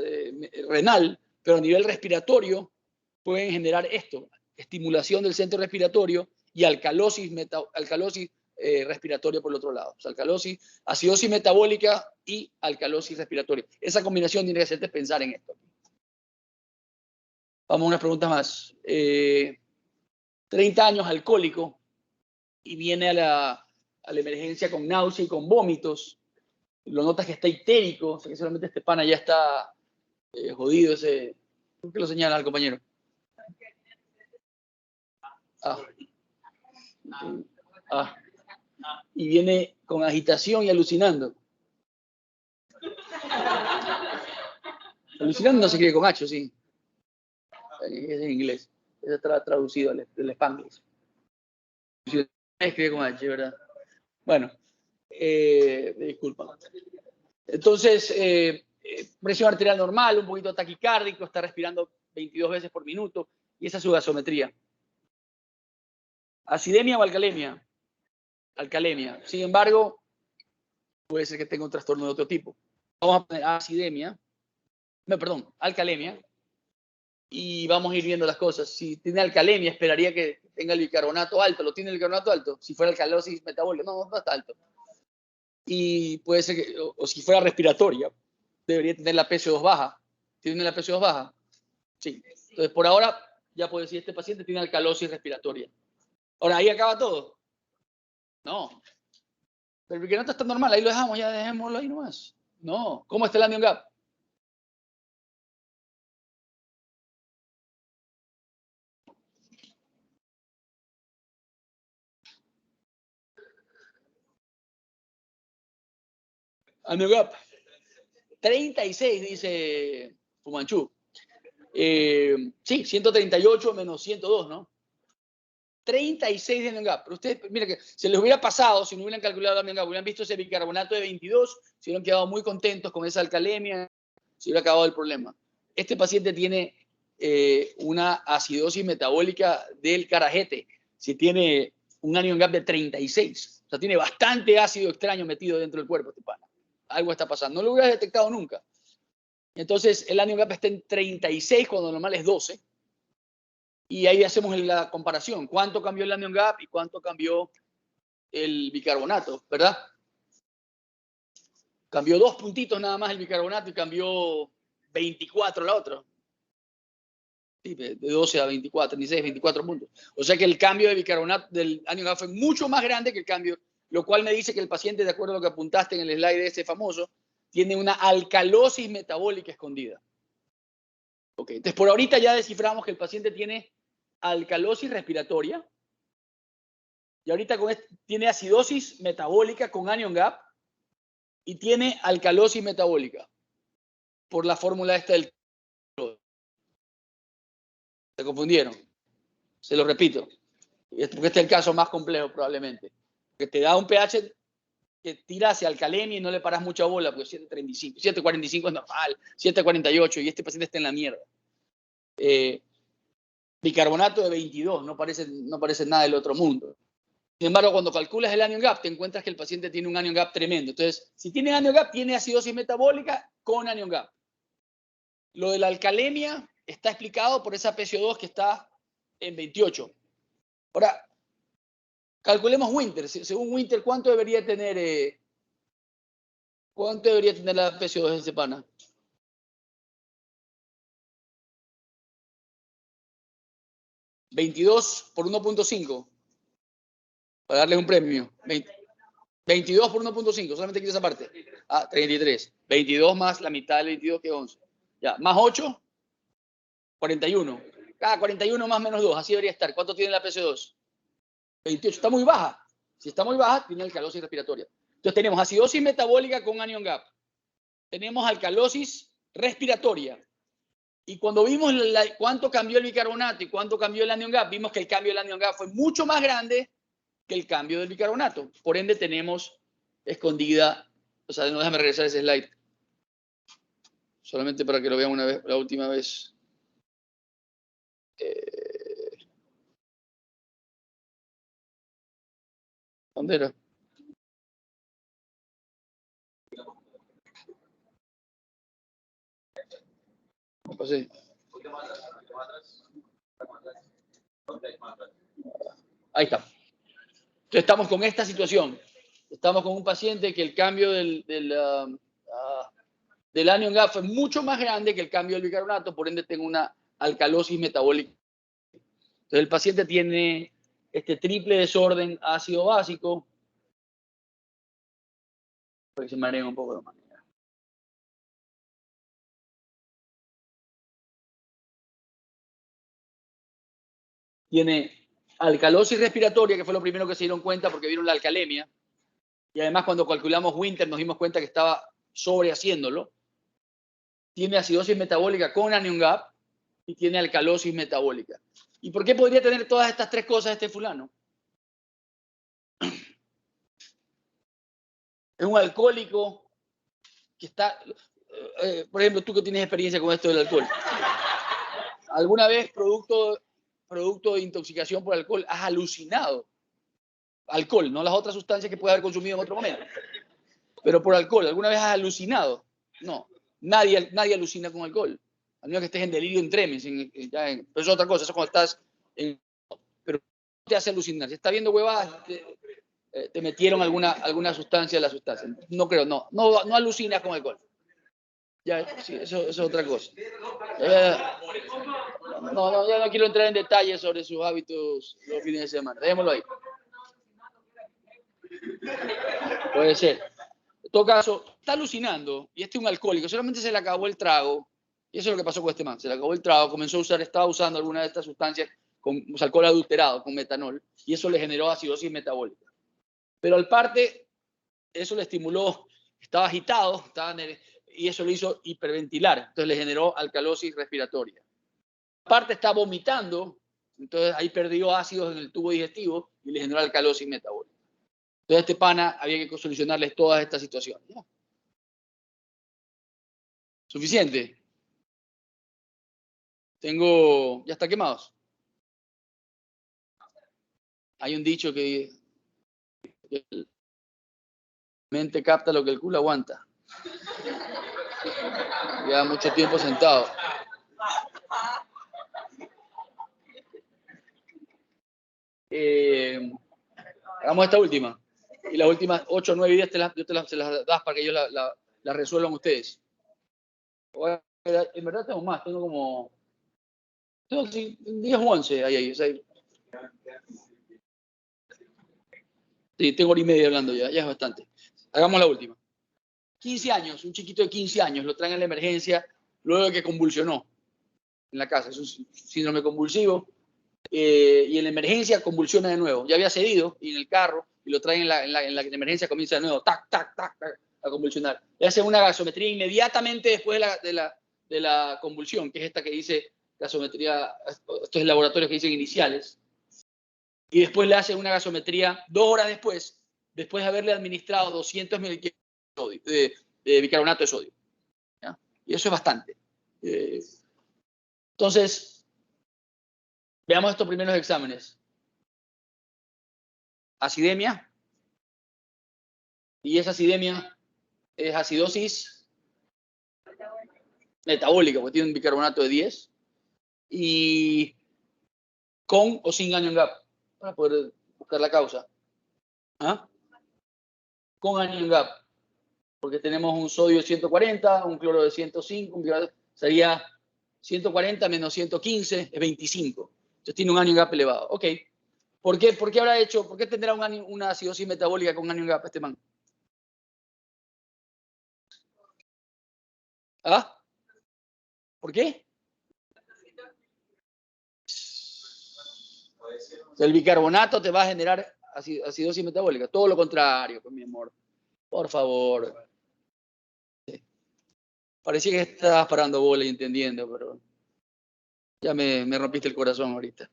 renal, pero a nivel respiratorio pueden generar esto, estimulación del centro respiratorio y alcalosis respiratoria por el otro lado. O sea, acidosis metabólica y alcalosis respiratoria. Esa combinación tiene que hacerte pensar en esto. Vamos a unas preguntas más. 30 años alcohólico y viene a la emergencia con náusea y con vómitos. Lo notas que está histérico, o sea que solamente este pana ya está jodido, ese ¿Por qué lo señala al compañero? Y viene con agitación y alucinando. Alucinando no se escribe con H, sí. Es en inglés. Eso está traducido del Spanglish. Se escribe con H, ¿verdad? Bueno, disculpa. Entonces, presión arterial normal, un poquito taquicárdico, está respirando 22 veces por minuto, y esa es su gasometría. ¿Acidemia o alcalemia? Alcalemia. Sin embargo, puede ser que tenga un trastorno de otro tipo. Vamos a poner acidemia, alcalemia, y vamos a ir viendo las cosas. Si tiene alcalemia, esperaría que tenga el bicarbonato alto. ¿Lo tiene el bicarbonato alto? Si fuera alcalosis metabólica, no está alto. Y puede ser que, o si fuera respiratoria, debería tener la PCO2 baja. ¿Tiene la PCO2 baja? Sí. Entonces, por ahora, ya puedo decir, este paciente tiene alcalosis respiratoria. Ahora, ¿ahí acaba todo? No. Pero el bicarbonato está normal, ahí lo dejamos, ya dejémoslo ahí nomás. No. ¿Cómo está el anion gap? Anion gap. 36, dice Fumanchu. Sí, 138 menos 102, ¿no? 36 de anion gap. Pero ustedes, mira que se les hubiera pasado si no hubieran calculado el anion gap, hubieran visto ese bicarbonato de 22, se hubieran quedado muy contentos con esa alcalemia, se hubiera acabado el problema. Este paciente tiene una acidosis metabólica del carajete. Si tiene un anion gap de 36, o sea, tiene bastante ácido extraño metido dentro del cuerpo, este pana. Algo está pasando. No lo hubieras detectado nunca. Entonces, el anion gap está en 36 cuando normal es 12. Y ahí hacemos la comparación. ¿Cuánto cambió el anion gap y cuánto cambió el bicarbonato? ¿Verdad? Cambió 2 puntitos nada más el bicarbonato y cambió 24 la otra. Sí, de 12 a 24, 16, 24 puntos. O sea que el cambio de bicarbonato del anion gap fue mucho más grande que el cambio, lo cual me dice que el paciente, de acuerdo a lo que apuntaste en el slide ese famoso, tiene una alcalosis metabólica escondida. Ok, entonces por ahorita ya desciframos que el paciente tiene alcalosis respiratoria y ahorita tiene acidosis metabólica con anion gap y tiene alcalosis metabólica por la fórmula esta del... Se confundieron. Se lo repito. Porque este es el caso más complejo probablemente. Que te da un pH que tira hacia alcalemia y no le paras mucha bola, porque 7.35, 7.45 es normal, 7.48 y este paciente está en la mierda. Bicarbonato de 22, no parece nada del otro mundo. Sin embargo, cuando calculas el anion gap, te encuentras que el paciente tiene un anion gap tremendo. Entonces, si tiene anion gap, tiene acidosis metabólica con anion gap. Lo de la alcalemia está explicado por esa PCO2 que está en 28. Ahora, calculemos Winter. Según Winter, ¿cuánto debería tener la PCO2 de ese pana? 22 por 1.5. Para darles un premio. 22 por 1.5, solamente quita esa parte. 33. 22 más la mitad del 22, que es 11. Ya, más 8, 41. 41 más menos 2, así debería estar. ¿Cuánto tiene la PC2? 28. Está muy baja. Si está muy baja, tiene alcalosis respiratoria. Entonces tenemos acidosis metabólica con anion gap. Tenemos alcalosis respiratoria. Y cuando vimos cuánto cambió el bicarbonato y cuánto cambió el anion gap, vimos que el cambio del anion gap fue mucho más grande que el cambio del bicarbonato. Por ende, tenemos escondida, o sea, no, déjame regresar ese slide, solamente para que lo vean una vez, la última vez. ¿Dónde era? Me pasé. Ahí está. Entonces estamos con esta situación. Estamos con un paciente que el cambio del anion gap fue mucho más grande que el cambio del bicarbonato, por ende tengo una alcalosis metabólica. Entonces el paciente tiene este triple desorden ácido básico, porque se marea un poco de manera. tiene alcalosis respiratoria, que fue lo primero que se dieron cuenta porque vieron la alcalemia. Y además cuando calculamos Winter nos dimos cuenta que estaba sobrehaciéndolo. Tiene acidosis metabólica con anion gap y tiene alcalosis metabólica. ¿Y por qué podría tener todas estas tres cosas este fulano? Es un alcohólico que está... por ejemplo, tú que tienes experiencia con esto del alcohol. ¿Alguna vez producto de intoxicación por alcohol has alucinado? Alcohol, no las otras sustancias que puede haber consumido en otro momento. Pero por alcohol, ¿alguna vez has alucinado? No. Nadie alucina con alcohol. A menos que estés en delirio en tremens. Pero eso es otra cosa. Eso es cuando estás en... Pero no te hace alucinar. Si estás viendo huevadas, te metieron alguna sustancia de la sustancia. No creo, no alucinas con alcohol. Ya, sí, eso es otra cosa. Ya no quiero entrar en detalles sobre sus hábitos los fines de semana. Dejémoslo ahí. Puede ser. En todo caso, está alucinando y este es un alcohólico. Solamente se le acabó el trago. Y eso es lo que pasó con este man. Se le acabó el trago, estaba usando alguna de estas sustancias con alcohol adulterado, con metanol, y eso le generó acidosis metabólica. Pero al parte, eso le estimuló, estaba agitado, y eso le hizo hiperventilar. Entonces le generó alcalosis respiratoria. Aparte está vomitando, entonces ahí perdió ácidos en el tubo digestivo y le generó alcalosis metabólica. Entonces este pana había que solucionarles todas estas situaciones. ¿No? ¿Suficiente? ¿Ya está quemados? Hay un dicho que la mente capta lo que el culo aguanta. Lleva mucho tiempo sentado. Hagamos esta última. Y las últimas 8 o 9 días se las das para que ellos la resuelvan ustedes. En verdad tengo más, tengo 10 o 11 ahí. O sea, sí, tengo hora y media hablando ya es bastante. Hagamos la última. 15 años, un chiquito de 15 años, lo traen en la emergencia luego de que convulsionó en la casa. Es un síndrome convulsivo. Y en la emergencia convulsiona de nuevo. Ya había cedido y en el carro y lo traen en la emergencia, comienza de nuevo, tac, tac, tac, tac, a convulsionar. Le hacen una gasometría inmediatamente después de la convulsión, que es esta que dice gasometría, estos laboratorios que dicen iniciales. Y después le hacen una gasometría 2 horas después de haberle administrado 200 miligramos de bicarbonato de sodio. ¿Ya? Y eso es bastante. Entonces, veamos estos primeros exámenes. Acidemia. Y esa acidemia es acidosis metabólica, porque tiene un bicarbonato de 10. Y con o sin anion gap, para poder buscar la causa. ¿Ah? Con anion gap, porque tenemos un sodio de 140, un cloro de 105, sería 140 menos 115, es 25. Entonces tiene un anion gap elevado. Ok. ¿Por qué tendrá una acidosis metabólica con anion gap este man? ¿Ah? ¿Por qué? El bicarbonato te va a generar acidosis metabólica. Todo lo contrario, pues, mi amor. Por favor. Sí. Parecía que estabas parando bola y entendiendo, pero ya me rompiste el corazón ahorita.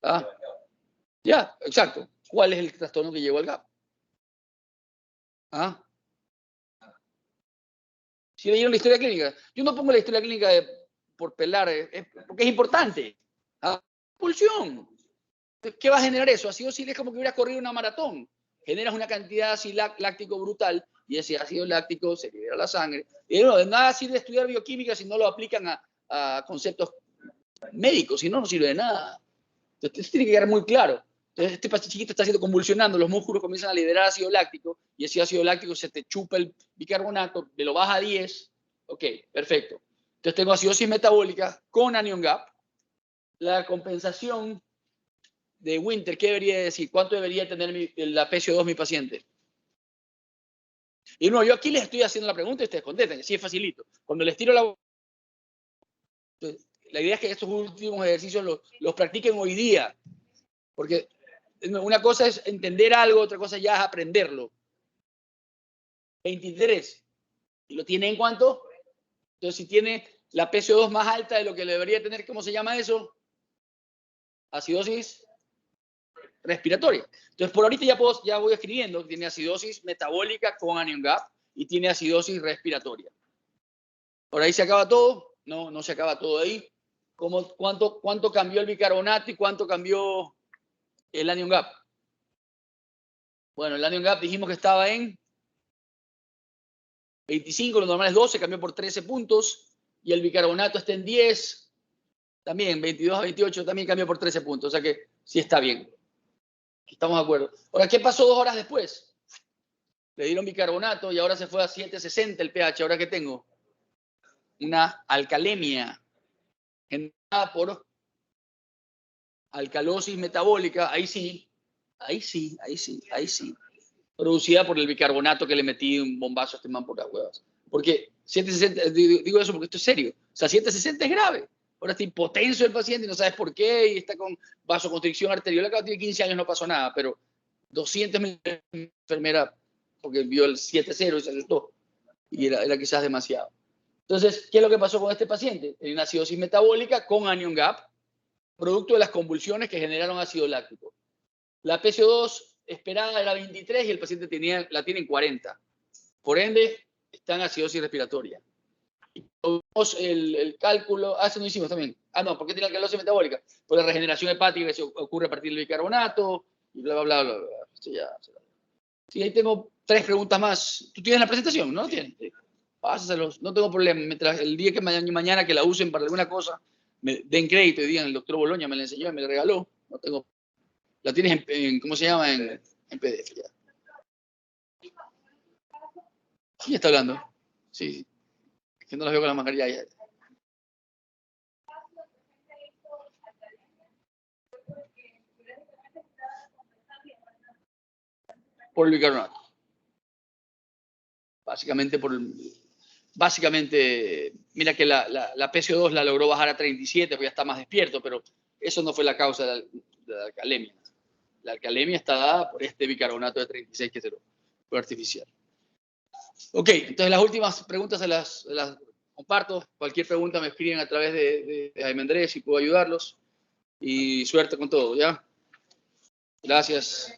¿Ah? Ya, exacto. ¿Cuál es el trastorno que llevó al GAP? ¿Ah? Si leyeron la historia clínica. Yo no pongo la historia clínica por pelar, porque es importante. ¿Ah? Pulsión. ¿Qué va a generar eso? Acidosis es como que hubieras corrido una maratón. Generas una cantidad de ácido láctico brutal y ese ácido láctico se libera a la sangre. Y no, de nada sirve estudiar bioquímica si no lo aplican a conceptos médicos, si no, no sirve de nada. Entonces, esto tiene que quedar muy claro. Entonces, este chiquito está haciendo convulsionando, los músculos comienzan a liberar ácido láctico y ese ácido láctico se te chupa el bicarbonato, me lo baja a 10. Ok, perfecto. Entonces tengo acidosis metabólica con anion gap. La compensación de Winter, ¿qué debería decir? ¿Cuánto debería tener la PCO2 mi paciente? Y no, yo aquí les estoy haciendo la pregunta y ustedes contestan. Sí, es facilito. Cuando les tiro la... la idea es que estos últimos ejercicios los practiquen hoy día, porque una cosa es entender algo, otra cosa ya es aprenderlo. 23. ¿Y lo tiene en cuánto? Entonces, si tiene la PCO2 más alta de lo que debería tener, ¿cómo se llama eso? Acidosis respiratoria. Entonces, por ahorita ya voy escribiendo que tiene acidosis metabólica con anion gap y tiene acidosis respiratoria. ¿Por ahí se acaba todo? No, no se acaba todo ahí. ¿Cuánto cambió el bicarbonato y cuánto cambió el anion gap? Bueno, el anion gap dijimos que estaba en 25, lo normal es 12, cambió por 13 puntos. Y el bicarbonato está en 10, también 22 a 28, también cambió por 13 puntos. O sea que sí está bien. Estamos de acuerdo. Ahora, ¿qué pasó 2 horas después? Le dieron bicarbonato y ahora se fue a 7.60 el pH. ¿Ahora qué tengo? Una alcalemia generada por alcalosis metabólica. Ahí sí. Producida por el bicarbonato que le metí un bombazo a este man por las huevas. Porque 760, digo eso porque esto es serio. O sea, 760 es grave. Ahora está hipotenso el paciente y no sabes por qué y está con vasoconstricción arterial. Acá tiene 15 años, no pasó nada, pero 200 mil enfermera porque vio el 7.0 y se asustó. Y era quizás demasiado. Entonces, ¿qué es lo que pasó con este paciente? Tenía una acidosis metabólica con anion gap, producto de las convulsiones que generaron ácido láctico. La PCO2 esperada era 23 y el paciente la tiene en 40. Por ende, está en acidosis respiratoria. Y tomamos el cálculo. Eso no hicimos también. No, ¿por qué tiene alcalosis metabólica? Por la regeneración hepática que se ocurre a partir del bicarbonato y bla, bla, bla, bla, bla. Sí, ahí tengo 3 preguntas más. ¿Tú tienes la presentación? ¿No tienes? Sí. Pásaselos, no tengo problema. Mientras el día que mañana que la usen para alguna cosa, me den crédito y digan, el doctor Boloña me la enseñó y me la regaló. No tengo. La tienes ¿cómo se llama? En PDF ya. ¿Quién está hablando? Sí. Es que no las veo con la mascarilla ya. Por el bicarbonato. Básicamente, mira que la PCO2 la logró bajar a 37, porque ya está más despierto, pero eso no fue la causa de la alcalemia. La alcalemia está dada por este bicarbonato de 36 que fue artificial. Ok, entonces las últimas preguntas se las comparto. Cualquier pregunta me escriben a través de Jaime Andrés si puedo ayudarlos. Y suerte con todo, ¿ya? Gracias.